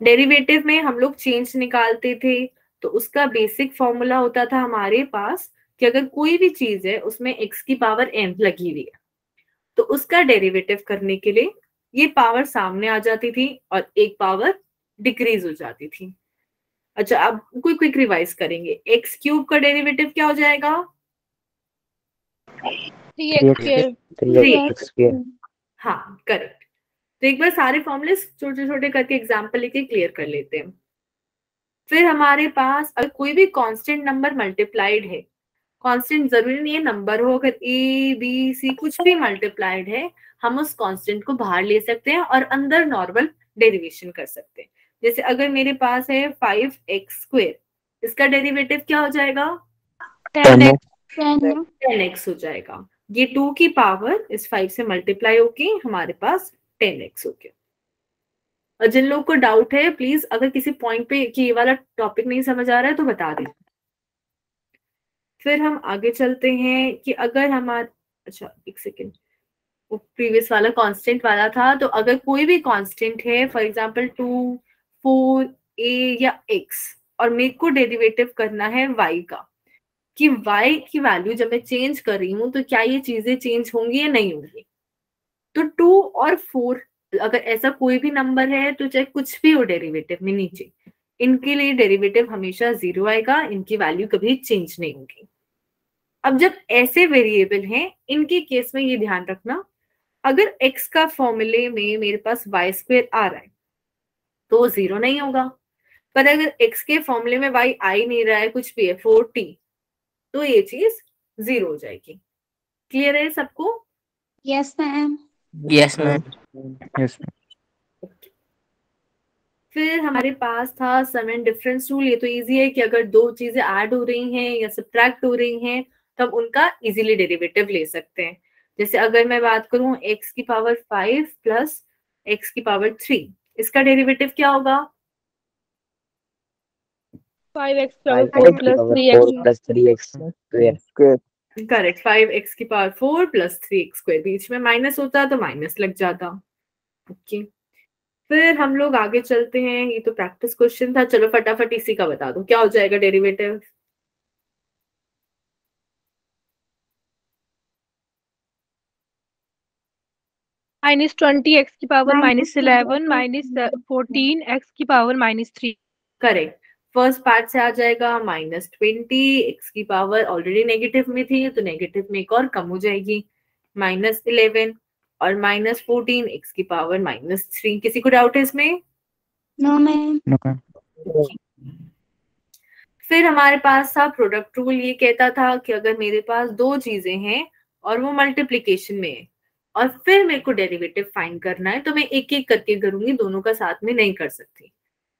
डेरिवेटिव में हम लोग चेंज निकालते थे, तो उसका बेसिक फॉर्मूला होता था हमारे पास कि अगर कोई भी चीज है उसमें x की पावर n लगी हुई है, तो उसका डेरिवेटिव करने के लिए ये पावर सामने आ जाती थी और एक पावर डिक्रीज हो जाती थी। अच्छा, अब कोई क्विक रिवाइज करेंगे। एक्स क्यूब का डेरिवेटिव क्या हो जाएगा? 3x²। हाँ, करेक्ट। तो एक बार सारे फॉर्मूले छोटे छोटे करके एग्जांपल लेके क्लियर कर लेते हैं। फिर हमारे पास अगर कोई भी कांस्टेंट नंबर मल्टीप्लाइड है, कांस्टेंट जरूरी नहीं है नंबर हो, अगर ए बी सी कुछ भी मल्टीप्लाइड है, हम उस कांस्टेंट को बाहर ले सकते हैं और अंदर नॉर्मल डेरिवेशन कर सकते हैं। जैसे अगर मेरे पास है 5x², इसका डेरिवेटिव क्या हो जाएगा? 10x हो जाएगा। ये 2 की पावर इस 5 से मल्टीप्लाई होके हमारे पास 10x हो गया। और जिन लोगों को डाउट है, प्लीज अगर किसी पॉइंट पे कि ये वाला टॉपिक नहीं समझ आ रहा है तो बता दें। फिर हम आगे चलते हैं कि अगर हमारा, अच्छा एक सेकेंड, वो प्रीवियस वाला कांस्टेंट वाला था। तो अगर कोई भी कांस्टेंट है, फॉर एग्जांपल 2, 4, a या x, और मेरे को डेरिवेटिव करना है y का, कि y की वैल्यू जब मैं चेंज कर रही हूँ तो क्या ये चीजें चेंज होंगी या नहीं होंगी। तो 2 और 4 अगर ऐसा कोई भी नंबर है, तो चाहे कुछ भी हो डेरिवेटिव में नीचे, इनके लिए डेरिवेटिव हमेशा 0 आएगा, इनकी वैल्यू कभी चेंज नहीं होगी। अब जब ऐसे वेरिएबल हैं, इनके केस में ये ध्यान रखना, अगर x का फॉर्मूले में मेरे पास y² आ रहा है तो वो 0 नहीं होगा, पर अगर x के फॉर्मूले में y आ ही नहीं रहा है, कुछ भी है 4t, तो ये चीज 0 हो जाएगी। क्लियर है सबको? Yes ma'am. Yes ma'am. Yes. फिर हमारे पास था सम एंड डिफरेंस रूल। ये तो इजी है कि अगर दो चीजें ऐड हो रही हैं या सब्ट्रैक्ट हो रही हैं, तब उनका इजीली डेरिवेटिव ले सकते हैं। जैसे अगर मैं बात करूं x की पावर 5 प्लस x की पावर 3, इसका डेरिवेटिव क्या होगा? 5x² + 3x²। करेक्ट, 5x की पावर 4 प्लस 3x²। बीच में माइनस होता तो माइनस लग जाता। ओके, फिर हम लोग आगे चलते हैं। ये तो प्रैक्टिस क्वेश्चन था, चलो फटाफट इसी का बता दो क्या हो जाएगा डेरिवेटिव। -20x की पावर -11 -14x की पावर -3। करेक्ट, फर्स्ट पार्ट से आ जाएगा -20, x की पावर ऑलरेडी नेगेटिव में थी तो नेगेटिव में एक और कम हो जाएगी, -11 और -14 x की पावर -3। किसी को डाउट है इसमें? No ma'am. No ma'am. फिर हमारे पास था प्रोडक्ट रूल। ये कहता था कि अगर मेरे पास दो चीजें हैं और वो मल्टीप्लीकेशन में है और फिर मेरे को डेरिवेटिव फाइंड करना है, तो मैं एक एक करके करूंगी, दोनों का साथ में नहीं कर सकती।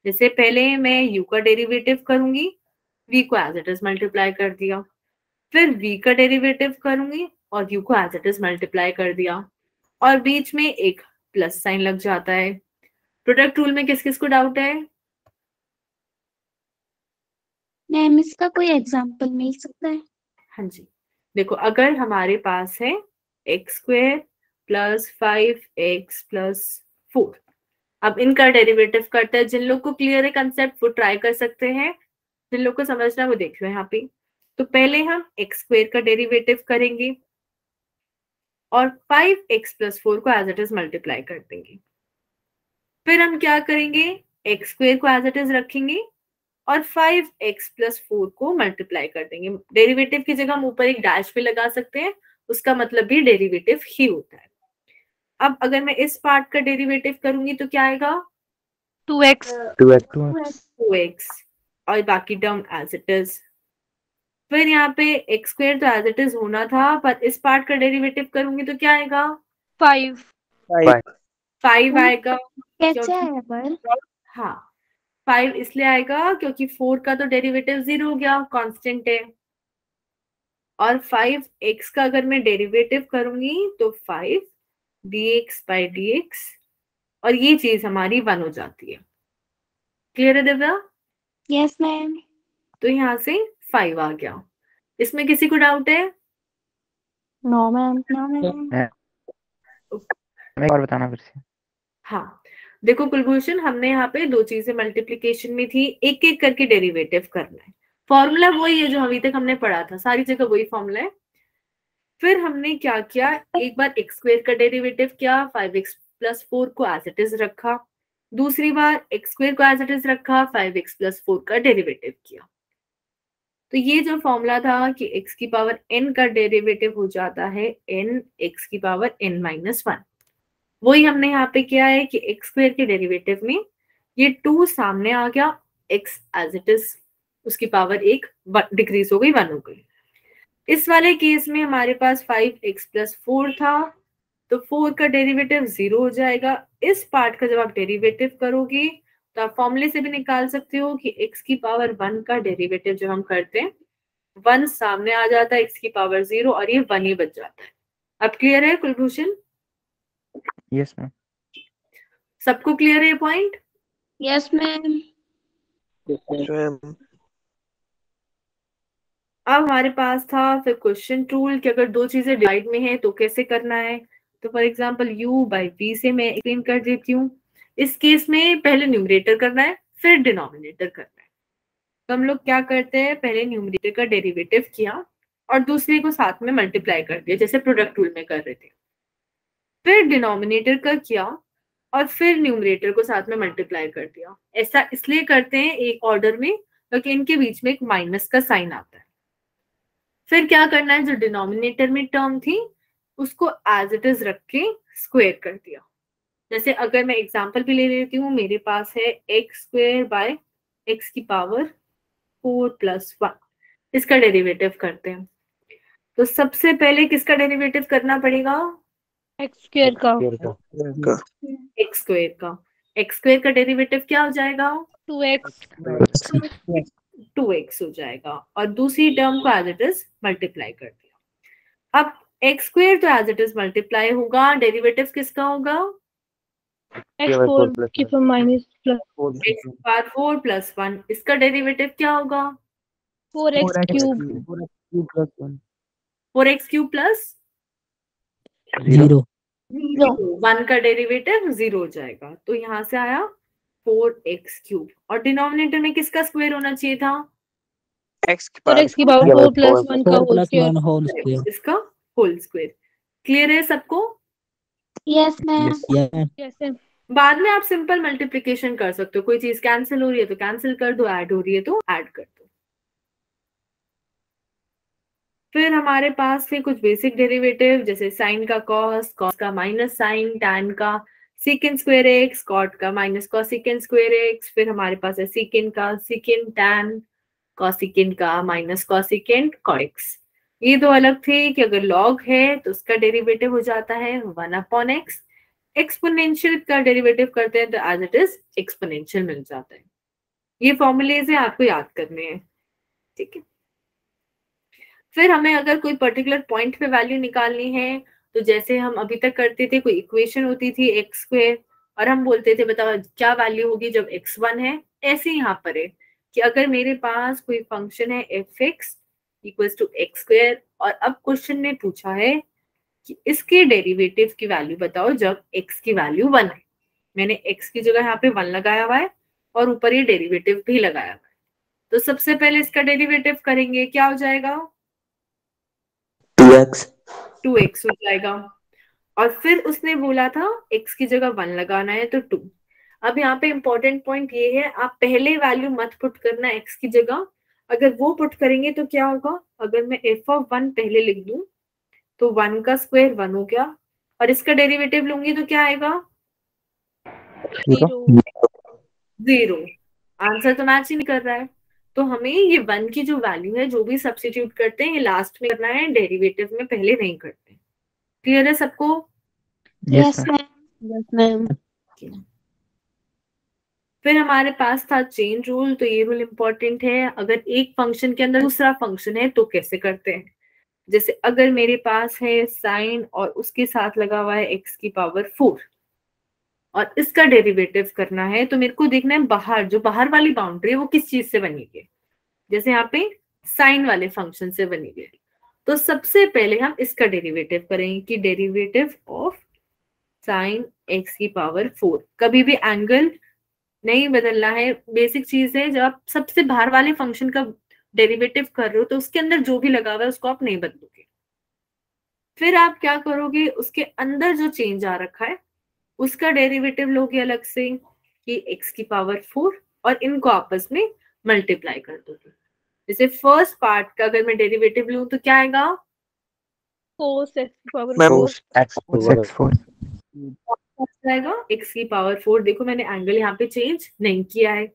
जैसे पहले मैं u का डेरिवेटिव करूंगी, v को एज इट इज मल्टीप्लाई कर दिया, फिर v का डेरिवेटिव करूंगी और u को एज इट इज मल्टीप्लाई कर दिया, और बीच में एक प्लस साइन लग जाता है। प्रोडक्ट रूल में किस किस को डाउट है? मैम इसका कोई एग्जांपल मिल सकता है? हाँ जी, देखो अगर हमारे पास है x² + 5x + 4, अब इनका डेरिवेटिव करते हैं। जिन लोग को क्लियर है कंसेप्ट वो ट्राई कर सकते हैं, जिन लोग को समझना है वो देख लो यहाँ पे। तो पहले हम x² का डेरिवेटिव करेंगे और 5x + 4 को एज इट इज मल्टीप्लाई कर देंगे। फिर हम क्या करेंगे, एक्स स्क्वेयर को एज इट इज रखेंगे और 5x प्लस 4 को मल्टीप्लाई कर देंगे। डेरिवेटिव की जगह हम ऊपर एक डैश भी लगा सकते हैं, उसका मतलब भी डेरिवेटिव ही होता है। अब अगर मैं इस पार्ट का डेरिवेटिव करूंगी तो क्या आएगा? 2x 2x और बाकी टर्म एज इट इज। फिर यहाँ पे एक्स स्क्वेयर तो एज इट इज होना था, पर इस पार्ट का डेरिवेटिव करूंगी तो क्या आएगा? 5 5 आएगा। कैसे आया पर? हाँ 5 इसलिए आएगा क्योंकि 4 का तो डेरिवेटिव 0 हो गया, कांस्टेंट है। और 5x का अगर मैं डेरिवेटिव करूंगी तो 5 dx बाई dx और ये चीज हमारी 1 हो जाती है। क्लियर है दिव्या? Yes ma'am. तो यहाँ से 5 आ गया। इसमें किसी को डाउट है? No ma'am. No ma'am. मैं और बताना फिर से। हाँ देखो कुलभूषण, हमने यहाँ पे दो चीजें मल्टीप्लिकेशन में थी, एक एक करके डेरिवेटिव करना है। फॉर्मूला वही है जो अभी तक हमने पढ़ा था, सारी जगह वही फॉर्मूला है। फिर हमने क्या किया, एक बार एक्स स्क्वेयर का डेरिवेटिव किया, 5x प्लस 4 को एज इट इज रखा। दूसरी बार एक्स स्क्वेयर को एज इट इज रखा, 5x प्लस 4 का डेरिवेटिव किया। तो ये जो फॉर्मूला था कि x की पावर n का डेरिवेटिव हो जाता है n x की पावर n माइनस 1, वही हमने यहाँ पे किया है कि एक्स स्क्वेयर के डेरिवेटिव में ये 2 सामने आ गया, x एज इट इज उसकी पावर 1 डिक्रीज हो गई, 1 हो गई। इस वाले केस में हमारे पास 5x प्लस 4 था, तो 4 का डेरिवेटिव 0 हो जाएगा। इस पार्ट का जब आप डेरिवेटिव करोगे तो आप फॉर्मूले से भी निकाल सकते हो कि x की पावर 1 का डेरिवेटिव जब हम करते हैं 1 सामने आ जाता है, x की पावर 0 और ये 1 ही बच जाता है। अब क्लियर है कुलभूषण? Yes ma'am. सबको क्लियर है ये पॉइंट? Yes ma'am. अब हमारे पास था फिर क्वेश्चन टूल कि अगर दो चीजें डिवाइड में है तो कैसे करना है। तो for example u by v से मैं एक्सप्लेन कर देती हूँ। इस केस में पहले न्यूमरेटर करना है फिर डिनोमिनेटर करना है। तो हम लोग क्या करते हैं, पहले न्यूमरेटर का डेरिवेटिव किया और दूसरे को साथ में मल्टीप्लाई कर दिया जैसे प्रोडक्ट टूल में कर रहे थे। फिर डिनोमिनेटर का किया और फिर न्यूमरेटर को साथ में मल्टीप्लाई कर दिया। ऐसा इसलिए करते हैं एक ऑर्डर में क्योंकि इनके बीच में एक माइनस का साइन आता है। फिर क्या करना है, जो डिनोमिनेटर में टर्म थी उसको एज इट इज रख के स्क्वायर कर दिया। जैसे अगर मैं एग्जांपल भी ले लेती हूँ, मेरे पास है एक्स स्क्वायर बाय एक्स की पावर 4 प्लस 1, इसका डेरिवेटिव करते हैं। तो सबसे पहले किसका डेरिवेटिव करना पड़ेगा? x स्क्वायर का एक्स स्क्वायर का। एक्स स्क्वायर का डेरिवेटिव क्या हो जाएगा? 2x 2x हो जाएगा और दूसरी टर्म को एज इट इज मल्टीप्लाई कर दिया। अब एक्स स्क्वायर तो एज इट इज मल्टीप्लाई होगा, डेरिवेटिव किसका होगा? x4 की power minus plus x power 4 plus 1, इसका डेरिवेटिव क्या होगा? 4x cube 4x cube plus 0 1 का डेरिवेटिव 0 हो जाएगा। तो यहाँ से आया 4x क्यूब और डिनोमिनेटर में किसका स्क्वायर होना चाहिए था? 4x की पावर 4 प्लस 1 का होल स्क्वायर। इसका होल स्क्वायर। क्लियर है सबको? Yes ma'am. यस बाद में आप सिंपल मल्टीप्लिकेशन कर सकते हो, कोई चीज कैंसिल हो रही है तो कैंसिल कर दो, ऐड हो रही है तो ऐड कर दो। फिर हमारे पास थे कुछ बेसिक डेरिवेटिव जैसे साइन का कॉस, कॉस का माइनस साइन, टैन का सीकेंट स्क्वायर एक्स, कॉट का माइनस कॉसिकेंट स्क्वायर एक्स। फिर हमारे पास है सीकेंट का सीकेंट टैन, कॉसिकेंट का माइनस कॉसिकेंट कॉट एक्स। ये दो अलग थे कि अगर लॉग है तो उसका डेरिवेटिव हो जाता है 1/x। एक्सपोनेंशियल का डेरिवेटिव करते हैं तो एज इट इज एक्सपोनेंशियल मिल जाता है। ये फॉर्मूलेज है, आपको याद करने हैं, ठीक है। फिर हमें अगर कोई पर्टिकुलर पॉइंट पे वैल्यू निकालनी है तो जैसे हम अभी तक करते थे, कोई इक्वेशन होती थी एक्स स्क्वायर और हम बोलते थे बताओ क्या वैल्यू होगी जब x1 है। ऐसे यहाँ पर है कि अगर मेरे पास कोई फंक्शन है f(x) equals to x square और अब क्वेश्चन ने पूछा है कि इसके डेरिवेटिव की वैल्यू बताओ जब x की वैल्यू 1 है। मैंने x की जगह यहाँ पे 1 लगाया हुआ है और ऊपर ये डेरिवेटिव भी लगाया हुआ है। तो सबसे पहले इसका डेरिवेटिव करेंगे, क्या हो जाएगा? 2x हो जाएगा। और फिर उसने बोला था x की जगह 1 लगाना है तो 2। अब यहाँ पे इंपॉर्टेंट पॉइंट ये है, आप पहले वैल्यू मत पुट करना x की जगह। अगर वो पुट करेंगे तो क्या होगा, अगर मैं f(1) पहले लिख दूं तो 1 का स्क्वायर 1 हो गया, और इसका डेरिवेटिव लूंगी तो क्या आएगा, 0। आंसर तो मैच ही नहीं कर रहा है। तो हमें ये 1 की जो वैल्यू है, जो भी सब्स्टिट्यूट करते हैं, ये लास्ट में करना है, डेरिवेटिव में पहले नहीं करते। क्लियर है सबको? Yes ma'am. Yes ma'am. फिर हमारे पास था चेन रूल। तो ये रूल इंपॉर्टेंट है, अगर एक फंक्शन के अंदर दूसरा फंक्शन है तो कैसे करते हैं। जैसे अगर मेरे पास है साइन और उसके साथ लगा हुआ है x⁴ और इसका डेरिवेटिव करना है, तो मेरे को देखना है बाहर, जो बाहर वाली बाउंड्री है वो किस चीज से बनी है। जैसे यहाँ पे साइन वाले फंक्शन से बनी है, तो सबसे पहले हम इसका डेरिवेटिव करेंगे कि डेरिवेटिव ऑफ साइन x⁴। कभी भी एंगल नहीं बदलना है, बेसिक चीज है। जब आप सबसे बाहर वाले फंक्शन का डेरिवेटिव कर रहे हो तो उसके अंदर जो भी लगा हुआ है उसको आप नहीं बदलोगे। फिर आप क्या करोगे, उसके अंदर जो चेंज आ रखा है उसका डेरिवेटिव लोगे अलग से कि x⁴, और इनको आपस में मल्टीप्लाई कर दोगे। जैसे फर्स्ट पार्ट का अगर मैं डेरिवेटिव लूं तो क्या आएगा, cos x⁴ आएगा x⁴। देखो मैंने एंगल यहाँ पे चेंज नहीं किया है।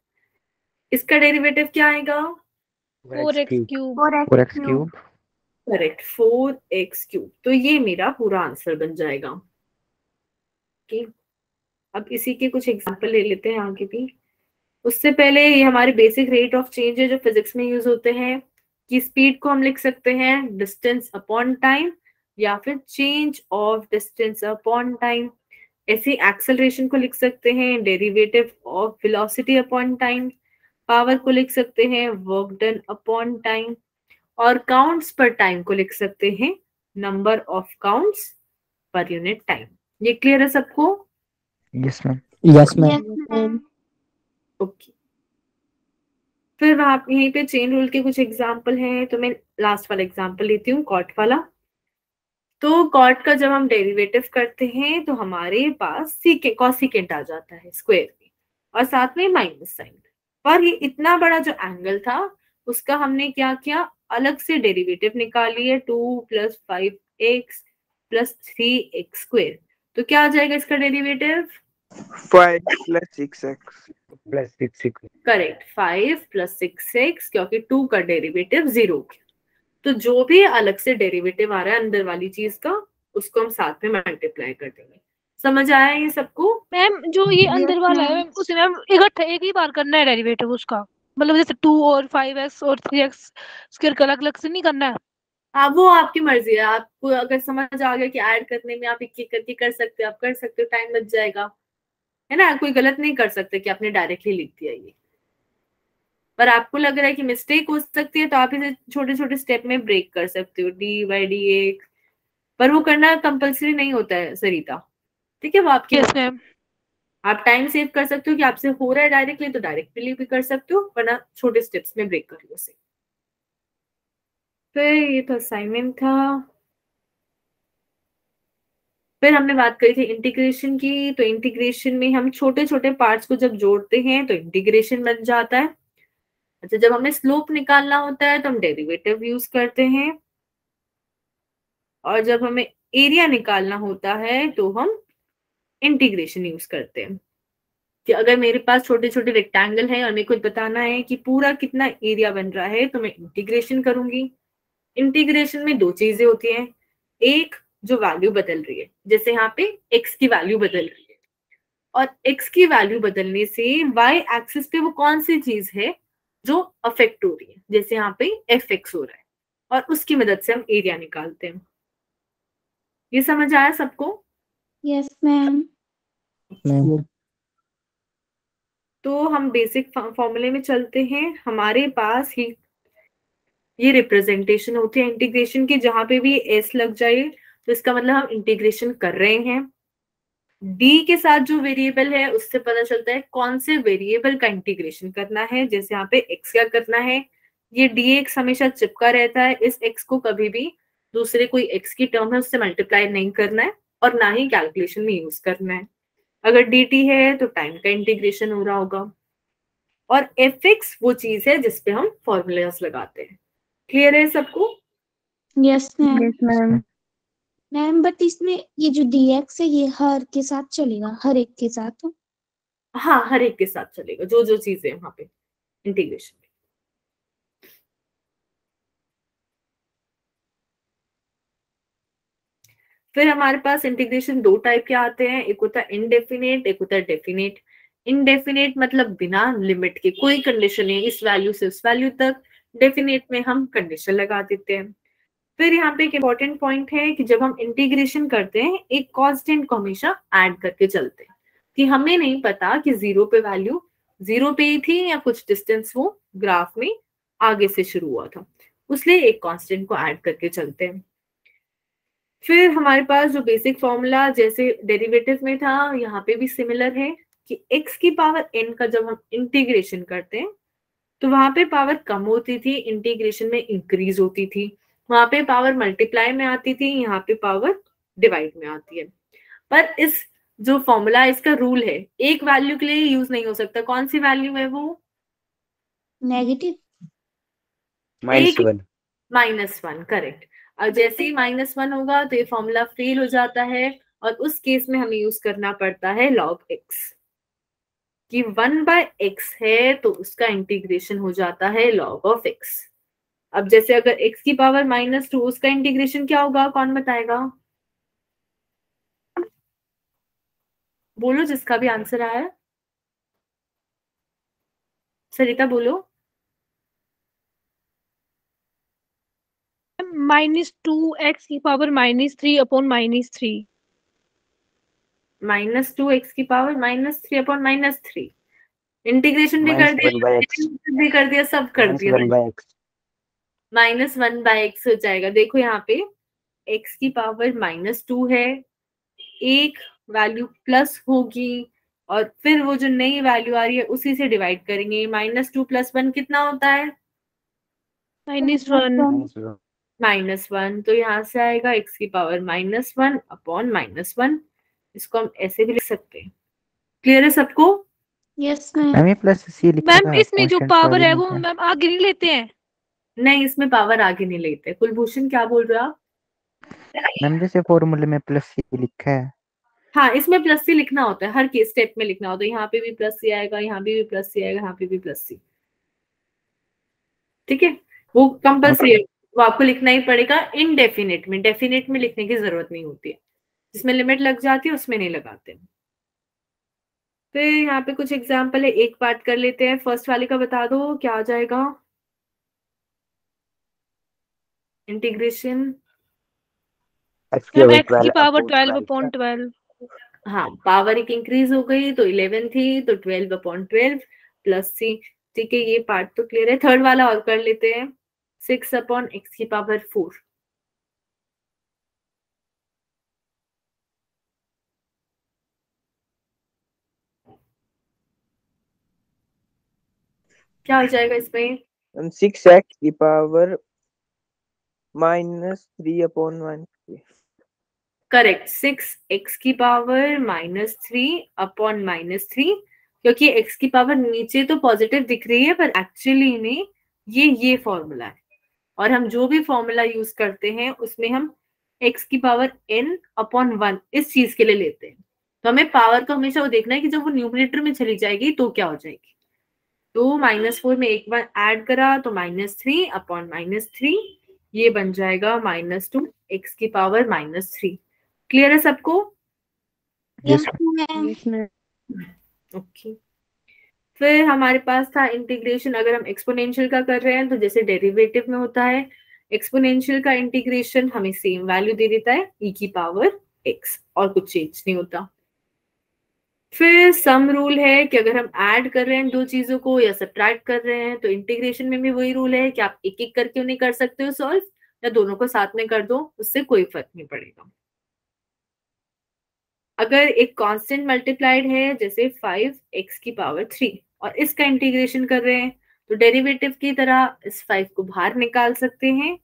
इसका डेरिवेटिव क्या आएगा, 4x3। Correct, 4x3। तो ये मेरा पूरा आंसर बन जाएगा। ओके, अब इसी के कुछ एग्जांपल ले लेते हैं आगे भी। उससे पहले ये हमारे बेसिक रेट ऑफ चेंज है जो फिजिक्स में यूज होते हैं, कि स्पीड को हम लिख सकते हैं डिस्टेंस अपॉन टाइम या फिर change of distance upon time. ऐसे एक्सेलरेशन को लिख सकते हैं derivative of velocity upon time. Power को लिख सकते हैं वर्क डन अपॉन टाइम, और काउंट्स पर टाइम को लिख सकते हैं number of counts per unit time. ये क्लियर है सबको? Yes ma'am. Yes ma'am. Okay, फिर वहां यहीं पे चेन रूल के कुछ एग्जांपल हैं, तो मैं लास्ट वाला एग्जांपल लेती हूँ, कॉट वाला। तो कॉट का जब हम डेरिवेटिव करते हैं तो हमारे पास कॉसिकेंट आ जाता है स्क्वायर में, और साथ में माइनस साइन। पर ये इतना बड़ा जो एंगल था उसका हमने क्या किया, अलग से डेरिवेटिव निकाल लिए, 2 + 5x + 3x²। तो क्या आ जाएगा इसका डेरिवेटिव, 5 + 6x। करेक्ट, 5 + 6x, क्योंकि 2 का डेरिवेटिव 0 हो गया। तो जो भी अलग से डेरिवेटिव आ रहा है अंदर वाली चीज का, उसको हम साथ में मल्टीप्लाई कर देंगे। समझ आया ये सबको? मैम जो ये अंदर वाला है उसे मैम इकट्ठा एक ही बार करना है डेरिवेटिव उसका, मतलब जैसे 2 और 5x और 3x स्क्वायर का अलग अलग से नहीं करना है। हाँ, वो आपकी मर्जी है। आपको अगर समझ आ गया कि ऐड करने में आप एक एक करके कर सकते हो, आप कर सकते हो, टाइम बच जाएगा, है ना। कोई गलत नहीं कर सकते कि आपने डायरेक्टली लिख दिया ये। पर आपको लग रहा है कि मिस्टेक हो सकती है तो आप इसे छोटे छोटे स्टेप में ब्रेक कर सकते हो, d/dx। पर वो करना कंपल्सरी नहीं होता है सरिता, ठीक है, वो आपकी यस मैम। आप टाइम सेव कर सकते हो कि आपसे हो रहा है डायरेक्टली तो डायरेक्टली भी कर सकते हो, वरना छोटे स्टेप्स में ब्रेक कर लो उसे। फिर ये तो असाइनमेंट था। फिर हमने बात करी थी इंटीग्रेशन की। तो इंटीग्रेशन में हम छोटे छोटे पार्ट्स को जब जोड़ते हैं तो इंटीग्रेशन बन जाता है। अच्छा, जब हमें स्लोप निकालना होता है तो हम डेरिवेटिव यूज करते हैं, और जब हमें एरिया निकालना होता है तो हम इंटीग्रेशन यूज करते हैं। कि अगर मेरे पास छोटे छोटे रेक्टेंगल है और मेरे को बताना है कि पूरा कितना एरिया बन रहा है, तो मैं इंटीग्रेशन करूंगी। इंटीग्रेशन में 2 चीजें होती हैं, एक जो वैल्यू बदल रही है, जैसे यहाँ पे x की वैल्यू बदल रही है, और x की वैल्यू बदलने से y एक्सिस पे वो कौन सी चीज है जो अफेक्ट हो रही है, जैसे यहाँ पे fx हो रहा है, और उसकी मदद से हम एरिया निकालते हैं। ये समझ आया सबको? Yes ma'am. तो हम बेसिक फॉर्मूले में चलते हैं। हमारे पास ही ये रिप्रेजेंटेशन होती है इंटीग्रेशन की, जहां पे भी s लग जाए तो इसका मतलब हम इंटीग्रेशन कर रहे हैं। d के साथ जो वेरिएबल है उससे पता चलता है कौन से वेरिएबल का इंटीग्रेशन करना है। जैसे यहाँ पे x क्या करना है, ये dx हमेशा चिपका रहता है, इस x को कभी भी दूसरे कोई x की टर्म है उससे मल्टीप्लाई नहीं करना है, और ना ही कैलकुलेशन में यूज करना है। अगर dt है तो टाइम का इंटीग्रेशन हो रहा होगा, और fx वो चीज है जिसपे हम फॉर्मूलाज लगाते हैं। क्लियर है सबको? Yes ma'am. Yes, ma'am. Ma'am but इसमें ये जो dx है ये हर के साथ चलेगा, हर एक के साथ? हाँ, हर एक के साथ चलेगा, जो जो चीजें हैं वहां पे इंटीग्रेशन में। फिर हमारे पास इंटीग्रेशन दो टाइप के आते हैं, एक होता है इनडेफिनेट, एक होता है डेफिनेट। इनडेफिनेट मतलब बिना लिमिट के, कोई कंडीशन नहीं, इस वैल्यू से उस वैल्यू तक। डेफिनेट में हम कंडीशन लगा देते हैं। फिर यहाँ पे एक इंपॉर्टेंट पॉइंट है कि जब हम इंटीग्रेशन करते हैं एक कांस्टेंट को हमेशा ऐड करके चलते हैं, कि हमें नहीं पता कि जीरो पे वैल्यू जीरो पे ही थी या कुछ डिस्टेंस वो ग्राफ में आगे से शुरू हुआ था, उसलिए एक कांस्टेंट को ऐड करके चलते हैं। फिर हमारे पास जो बेसिक फॉर्मूला जैसे डेरिवेटिव में था, यहाँ पे भी सिमिलर है कि x की पावर n का जब हम इंटीग्रेशन करते हैं तो वहां पे पावर कम होती थी, इंटीग्रेशन में इंक्रीज होती थी। वहां पे पावर मल्टीप्लाई में आती थी, यहाँ पे पावर डिवाइड में आती है। पर इस जो फॉर्मूला इसका रूल है, एक वैल्यू के लिए यूज नहीं हो सकता। कौन सी वैल्यू है वो? नेगेटिव। -1. -1, करेक्ट। और जैसे ही -1 होगा तो ये फॉर्मूला फेल हो जाता है, और उस केस में हमें यूज करना पड़ता है log x, कि 1/x है तो उसका इंटीग्रेशन हो जाता है log of x। अब जैसे अगर x की पावर -2, उसका इंटीग्रेशन क्या होगा, कौन बताएगा? बोलो जिसका भी आंसर आया। सरिता बोलो। -2x की पावर -3 अपॉन -3। -2x की पावर -3 अपॉन -3। इंटीग्रेशन भी कर दिया, -1/x. भी कर दिया, सब कर दिया। -1/x. -1/x हो जाएगा। देखो यहाँ पे x की पावर -2 है, एक वैल्यू प्लस होगी, और फिर वो जो नई वैल्यू आ रही है उसी से डिवाइड करेंगे। -2 + 1 कितना होता है? -1। -1। तो यहाँ से आएगा x की पावर -1 अपॉन -1। इसको हम ऐसे भी लिख सकते हैं। क्लियर है सबको? Yes ma'am. मैम ये प्लस सी लिखा मैम था, इसमें जो कांस्टेंट पावर वैल्यू है नहीं वो था। मैम आगे नहीं लेते हैं। नहीं, इसमें पावर आगे नहीं लेते। कुलभूषण क्या बोल रहे हो आप? मैम जैसे फॉर्मूले में प्लस सी लिखा है। हाँ, इसमें प्लस सी लिखना होता है, हर केस स्टेप में लिखना होता है। यहाँ पे भी प्लस सी आएगा, यहाँ भी प्लस सी आएगा, यहाँ पे भी प्लस सी। ठीक है, वो कंपल्सरी है, वो आपको लिखना ही पड़ेगा। इनडेफिनेट में, डेफिनेट में लिखने की जरूरत नहीं होती है, जिसमें लिमिट लग जाती है उसमें नहीं लगाते। फिर यहाँ पे कुछ एग्जाम्पल है, एक पार्ट कर लेते हैं। फर्स्ट वाले का बता दो क्या आ जाएगा। इंटीग्रेशन, मैम x की पावर 12 अपॉन 12। हाँ, पावर एक इंक्रीज हो गई तो 11 थी, तो 12 अपॉन 12 प्लस सी। ठीक है, ये पार्ट तो क्लियर है। थर्ड वाला और कर लेते हैं, 6 अपॉन x की पावर 4। क्या हो जाएगा इसमें? 6x की पावर -3/1. करेक्ट, 6x की पावर -3 अपॉन -3, क्योंकि x की पावर नीचे तो पॉजिटिव दिख रही है पर एक्चुअली में ये फॉर्मूला है, और हम जो भी फॉर्मूला यूज करते हैं उसमें हम x की पावर n अपॉन 1 इस चीज के लिए लेते हैं। तो हमें पावर को हमेशा वो देखना है कि जब वो न्यूमरेटर में चली जाएगी तो क्या हो जाएगी। तो -4 में एक बार ऐड करा तो -3 अपॉन -3, ये बन जाएगा -2 x की पावर -3। क्लियर है सबको? Yes ma'am. ओके। फिर हमारे पास था इंटीग्रेशन, अगर हम एक्सपोनेंशियल का कर रहे हैं तो जैसे डेरिवेटिव में होता है, एक्सपोनेंशियल का इंटीग्रेशन हमें सेम वैल्यू दे देता है e की पावर x, और कुछ चेंज नहीं होता। फिर सम रूल है कि अगर हम ऐड कर रहे हैं दो चीजों को या सब्ट्रैक्ट कर रहे हैं तो इंटीग्रेशन में भी वही रूल है कि आप एक एक करके उन्हें कर सकते हो सॉल्व, या दोनों को साथ में कर दो, उससे कोई फर्क नहीं पड़ेगा। अगर एक कांस्टेंट मल्टीप्लाइड है जैसे 5x की पावर 3 और इसका इंटीग्रेशन कर रहे हैं तो डेरिवेटिव की तरह इस 5 को बाहर निकाल सकते हैं,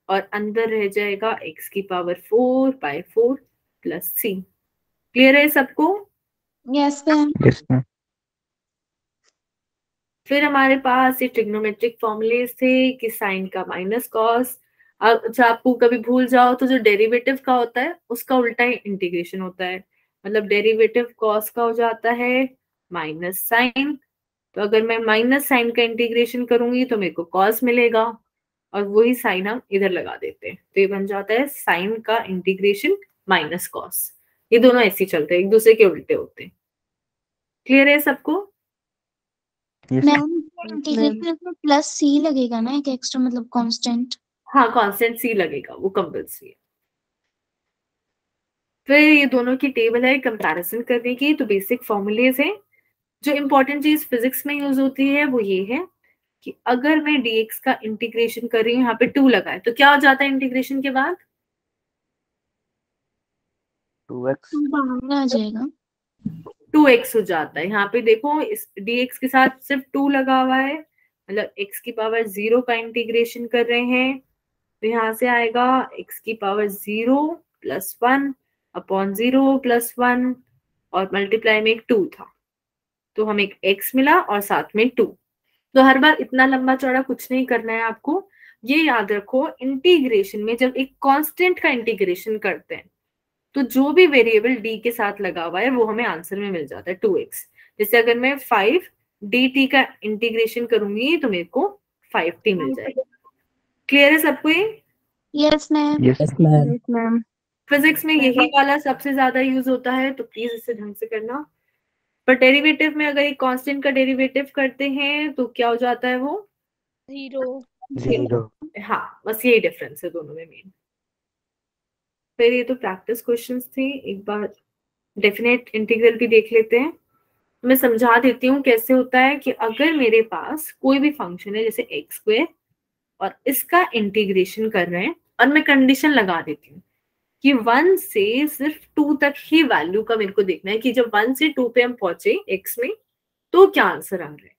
और अंदर रह जाएगा x की पावर 4/4 प्लस c। क्लियर है सबको? Yes ma'am. Yes ma'am. फिर हमारे पास ये ट्रिग्नोमेट्रिक फॉर्मूलेस थे कि साइन का माइनस कॉस। अच्छा, आपको कभी भूल जाओ तो जो डेरिवेटिव का होता है उसका उल्टा ही इंटीग्रेशन होता है, मतलब डेरिवेटिव कॉस का हो जाता है माइनस साइन। तो अगर मैं माइनस साइन का इंटीग्रेशन करूंगी तो मेरे को कॉस मिलेगा, और वही साइन हम इधर लगा देते हैं तो ये बन जाता है साइन का इंटीग्रेशन माइनस कॉस। ये दोनों ऐसे ही चलते हैं, एक दूसरे के उल्टे होते हैं। क्लियर है सबको? यस मैम इंटीग्रेशन में प्लस सी लगेगा ना, एक एक्स्ट्रा मतलब कांस्टेंट। हाँ, कांस्टेंट सी लगेगा, वो कंपल्सरी है। फिर ये दोनों की टेबल है कंपैरिजन करने की। तो बेसिक फॉर्मूलेज हैं। जो इंपॉर्टेंट चीज फिजिक्स में यूज होती है वो ये है कि अगर मैं dx का इंटीग्रेशन कर रही हूँ, यहाँ पे 2 लगा है, तो क्या हो जाता है इंटीग्रेशन के बाद? 2x बाहर आ जाएगा। 2x हो जाता है। यहाँ पे देखो इस dx के साथ सिर्फ 2 लगा हुआ है, मतलब x की पावर 0 का इंटीग्रेशन कर रहे हैं, तो यहाँ से आएगा x की पावर 0 प्लस 1 अपॉन 0 प्लस 1, और मल्टीप्लाई में एक 2 था तो हमें एक x मिला और साथ में 2। तो हर बार इतना लंबा चौड़ा कुछ नहीं करना है आपको। ये याद रखो, इंटीग्रेशन में जब एक कांस्टेंट का इंटीग्रेशन करते हैं तो जो भी वेरिएबल d के साथ लगा हुआ है वो हमें आंसर में मिल जाता है 2x। जैसे अगर मैं 5 dt का इंटीग्रेशन करूंगी तो मेरे को 5t मिल जाएगा। क्लियर है सबको ये? Yes ma'am. Yes ma'am. Physics में यही वाला सबसे ज्यादा यूज होता है, तो प्लीज इसे ढंग से करना। पर डेरिवेटिव में अगर एक कांस्टेंट का डेरिवेटिव करते हैं तो क्या हो जाता है वो? 0। हाँ, बस यही डिफरेंस है दोनों में मेन। फिर ये तो प्रैक्टिस क्वेश्चंस थे, एक बार डेफिनेट इंटीग्रल भी देख लेते हैं। मैं समझा देती हूँ कैसे होता है कि अगर मेरे पास कोई भी फंक्शन है जैसे एक्स स्क्वायर और इसका इंटीग्रेशन कर रहे हैं, और मैं कंडीशन लगा देती हूँ कि 1 से सिर्फ 2 तक ही वैल्यू का मेरे को देखना है कि जब 1 से 2 पे हम पहुंचे एक्स में तो क्या आंसर आ रहा है।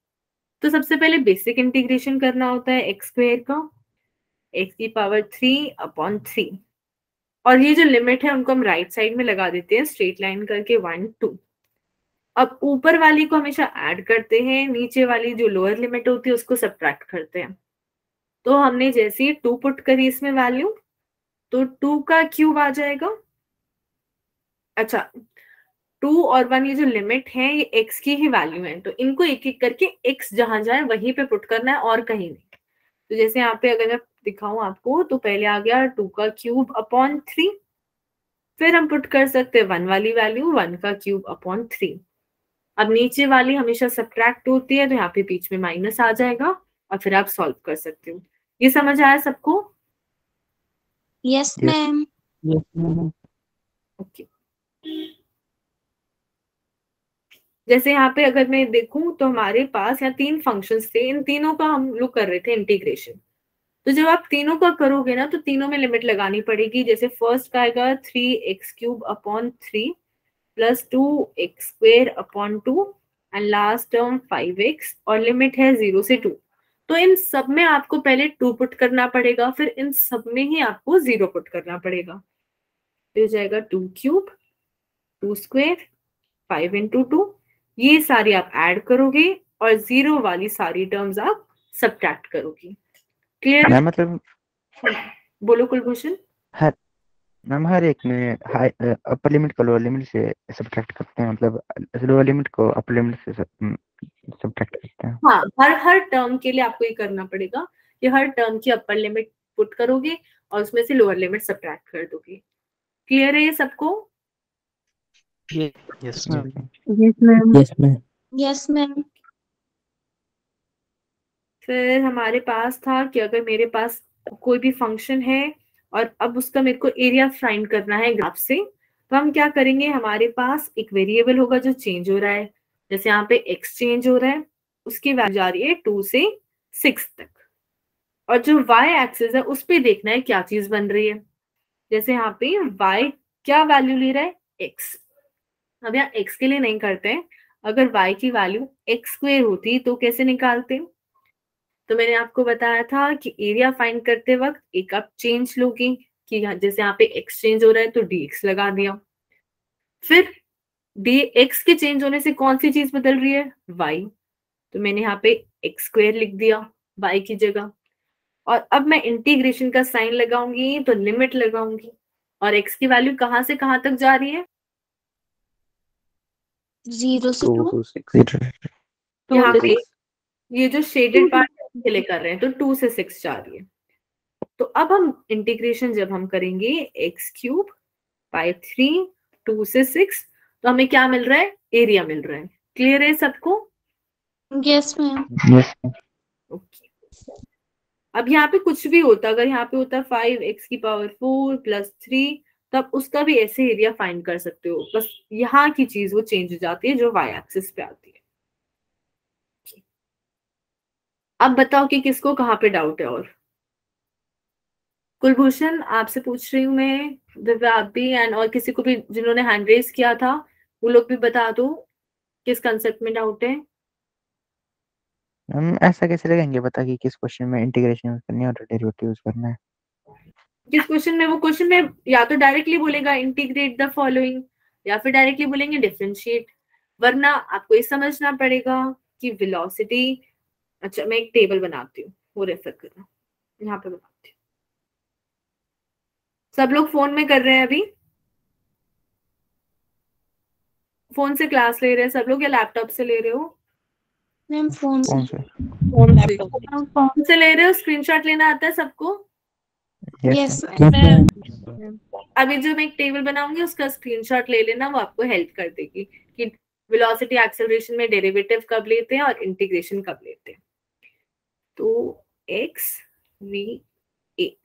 तो सबसे पहले बेसिक इंटीग्रेशन करना होता है एक्स स्क्वायर का, एक्स की पावर 3 अपॉन 3, और ये जो लिमिट है उनको हम राइट साइड में लगा देते हैं स्ट्रेट लाइन करके 1 2। अब ऊपर वाली को हमेशा ऐड करते हैं, नीचे वाली जो लोअर लिमिट होती है उसको सब्ट्रैक्ट करते हैं। तो हमने जैसे ही 2 पुट करी इसमें वैल्यू तो 2 का क्यूब आ जाएगा। अच्छा, 2 और 1 ये जो लिमिट है ये x की ही वैल्यू है, तो इनको एक एक करके x जहां जाए वहीं पे पुट करना है और कहीं नहीं। तो जैसे यहाँ पे अगर मैं दिखाऊं आपको तो पहले आ गया 2 का क्यूब अपॉन 3, फिर हम पुट कर सकते हैं 1 वाली वैल्यू 1 का क्यूब अपॉन 3। अब नीचे वाली हमेशा सब्ट्रैक्ट होती है तो यहाँ पे बीच में माइनस आ जाएगा और फिर आप सॉल्व कर सकते हो। ये समझ आया सबको? Yes ma'am. ओके। जैसे यहाँ पे अगर मैं देखूं तो हमारे पास यहाँ 3 फंक्शंस थे, इन तीनों का हम लोग कर रहे थे इंटीग्रेशन। तो जब आप तीनों का करोगे ना तो तीनों में लिमिट लगानी पड़ेगी। जैसे फर्स्ट का आएगा 3x cube upon 3 plus 2x square upon 2 and last term 5x, और लिमिट है 0 से 2। तो इन सब में आपको पहले 2 पुट करना पड़ेगा, फिर इन सब में ही आपको 0 पुट करना पड़ेगा। तो हो जाएगा 2 क्यूब 2 स्क्वेयर 5 इंटू 2, ये सारी आप ऐड करोगे और 0 वाली सारी टर्म्स आप सब्ट्रैक्ट करोगे। क्लियर? मैम मतलब बोलो कुलभूषण। मैम हर एक में हाई अपर लिमिट को लोअर लिमिट से सब्ट्रैक्ट करते हैं, मतलब लोअर लिमिट को अपर लिमिट से सब्ट्रैक्ट करते हैं। हाँ, हर टर्म के लिए आपको ये करना पड़ेगा कि हर टर्म की अपर लिमिट पुट करोगे और उसमें से लोअर लिमिट सब्ट्रैक्ट कर दोगे। क्लियर है ये सबको? Yes ma'am. Yes ma'am. Yes ma'am. फिर हमारे पास था कि अगर मेरे पास कोई भी फंक्शन है और अब उसका मेरे को एरिया फाइंड करना है ग्राफ से, तो हम क्या करेंगे, हमारे पास एक वेरिएबल होगा जो चेंज हो रहा है। जैसे यहाँ पे x चेंज हो रहा है, उसकी वैल्यू जा रही है 2 से 6 तक, और जो y एक्सिस है उस पे देखना है क्या चीज बन रही है। जैसे यहाँ पे y क्या वैल्यू ले रहा है, x। अब यहाँ x के लिए नहीं करते हैं, अगर y की वैल्यू x स्क्वायर होती तो कैसे निकालते? तो मैंने आपको बताया था कि एरिया फाइंड करते वक्त एक आप चेंज लोगे कि जैसे यहाँ पे x चेंज हो रहा है तो dx लगा दिया। फिर डी एक्स के चेंज होने से कौन सी चीज बदल रही है? वाई। तो मैंने यहाँ पे एक्स स्क्वायर लिख दिया वाई की जगह, और अब मैं इंटीग्रेशन का साइन लगाऊंगी तो लिमिट लगाऊंगी, और एक्स की वैल्यू कहाँ से कहाँ तक जा रही है? 0 से 2 2 to 6. यहाँ पे ये जो शेडेड पार्ट है उसके लिए कर रहे हैं, तो 2 से 6 जा रही है। तो अब हम इंटीग्रेशन जब हम करेंगे एक्स क्यूब बाय 3 2 से 6, तो हमें क्या मिल रहा है? एरिया मिल रहा है। क्लियर है सबको? Yes ma'am. Yes okay. अब यहाँ पे कुछ भी होता, अगर यहाँ पे होता 5x⁴ प्लस 3, तब उसका भी ऐसे एरिया फाइंड कर सकते हो, बस यहाँ की चीज वो चेंज हो जाती है जो वाई एक्सिस पे आती है। अब बताओ कि किसको कहाँ पे डाउट है? और कुलभूषण आपसे पूछ रही हूँ मैं, दिव्या आप भी, एंड और किसी को भी जिन्होंने हैंड रेज किया था वो लोग भी बता दो किस कंसेप्ट में डाउट है। मैम ऐसा कैसे लगेंगे पता कि किस क्वेश्चन में इंटीग्रेशन यूज करनी है और डेरिवेटिव यूज करना है? किस क्वेश्चन में? वो क्वेश्चन में या तो डायरेक्टली बोलेगा इंटीग्रेट द फॉलोइंग, या फिर डायरेक्टली बोलेंगे डिफरेंशिएट, वरना आपको ये समझना पड़ेगा कि वेलोसिटी, अच्छा मैं एक टेबल बनाती हूँ, वो रेफर करना, यहाँ पे बनाती हूँ। सब लोग फोन में कर रहे हैं अभी? फोन से क्लास ले रहे हैं सब लोग या लैपटॉप से ले रहे हो? मैम फोन कौन से। से? फोन से ले रहे हो? स्क्रीनशॉट लेना आता है सबको? यस मैम अभी जो मैं एक टेबल बनाऊंगी उसका स्क्रीनशॉट ले लेना, वो आपको हेल्प कर देगी कि वेलोसिटी एक्सेलरेशन में डेरिवेटिव कब लेते हैं और इंटीग्रेशन कब लेते हैं। तो एक्स वी ए,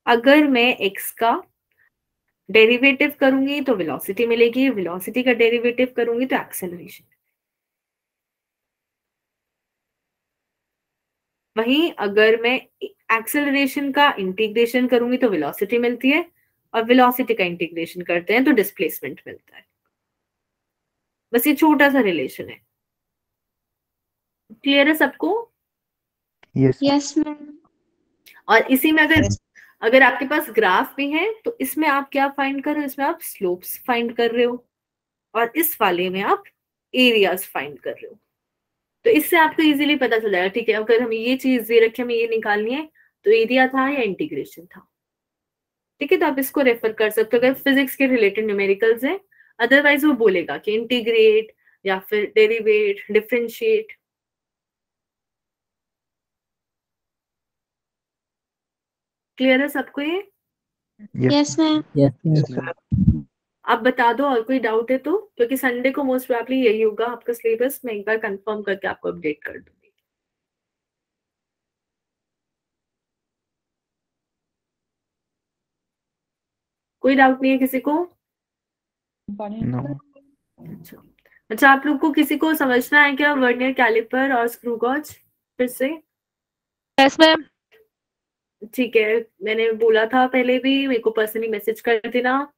अगर मैं x का डेरिवेटिव करूंगी तो वेलोसिटी मिलेगी, वेलोसिटी का डेरिवेटिव करूंगी तो एक्सेलरेशन। वहीं अगर मैं एक्सेलरेशन का इंटीग्रेशन करूंगी तो वेलोसिटी मिलती है, और वेलोसिटी का इंटीग्रेशन करते हैं तो डिस्प्लेसमेंट मिलता है। बस ये छोटा सा रिलेशन है। क्लियर है सबको? Yes yes ma'am. और इसी में अगर आपके पास ग्राफ भी है तो इसमें आप क्या फाइंड कर रहे हो? इसमें आप स्लोप्स फाइंड कर रहे हो, और इस वाले में आप एरियाज फाइंड कर रहे हो। तो इससे आपको इजीली पता चल जाएगा, ठीक है अगर हमें ये चीज दे रखी है, हमें ये निकालनी है, तो एरिया था या इंटीग्रेशन था। ठीक है, तो आप इसको रेफर कर सकते हो अगर फिजिक्स के रिलेटेड न्यूमेरिकल्स है। अदरवाइज वो बोलेगा कि इंटीग्रेट या फिर डेरिवेट, डिफरेंशिएट। क्लियर है सबको ये? Yes ma'am. आप बता दो और कोई डाउट है तो, क्योंकि संडे को मोस्ट प्रोबेबली यही होगा आपका सिलेबस। मैं एक बार कंफर्म करके आपको अपडेट कर दूंगी। कोई डाउट नहीं है किसी को? नो अच्छा आप लोग को किसी को समझना है क्या वर्नियर कैलिपर और स्क्रू गॉज फिर से? Yes ma'am. ठीक है, मैंने बोला था पहले भी, मेरे को पर्सनली मैसेज कर देना,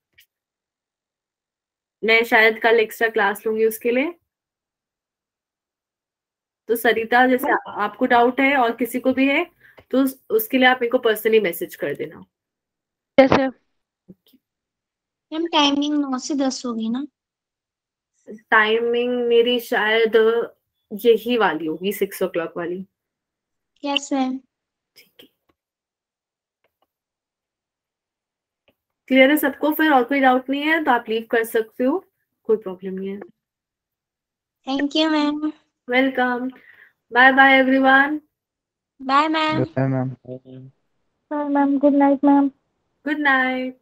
मैं शायद कल एक्स्ट्रा क्लास लूंगी उसके लिए। तो सरिता जैसे आपको डाउट है और किसी को भी है तो उसके लिए आप मेरे को पर्सनली मैसेज कर देना। Yes ma'am. मैम टाइमिंग 9 से 10 होगी ना? टाइमिंग मेरी शायद यही वाली होगी, 6 o'clock वाली। Yes ma'am. ठीक है, क्लियर है सबको? फिर और कोई डाउट नहीं है तो आप लीव कर सकते हो, कोई प्रॉब्लम नहीं है। Thank you ma'am. Welcome, bye bye everyone. Bye ma'am. Ma'am ma'am good night ma'am. Good night.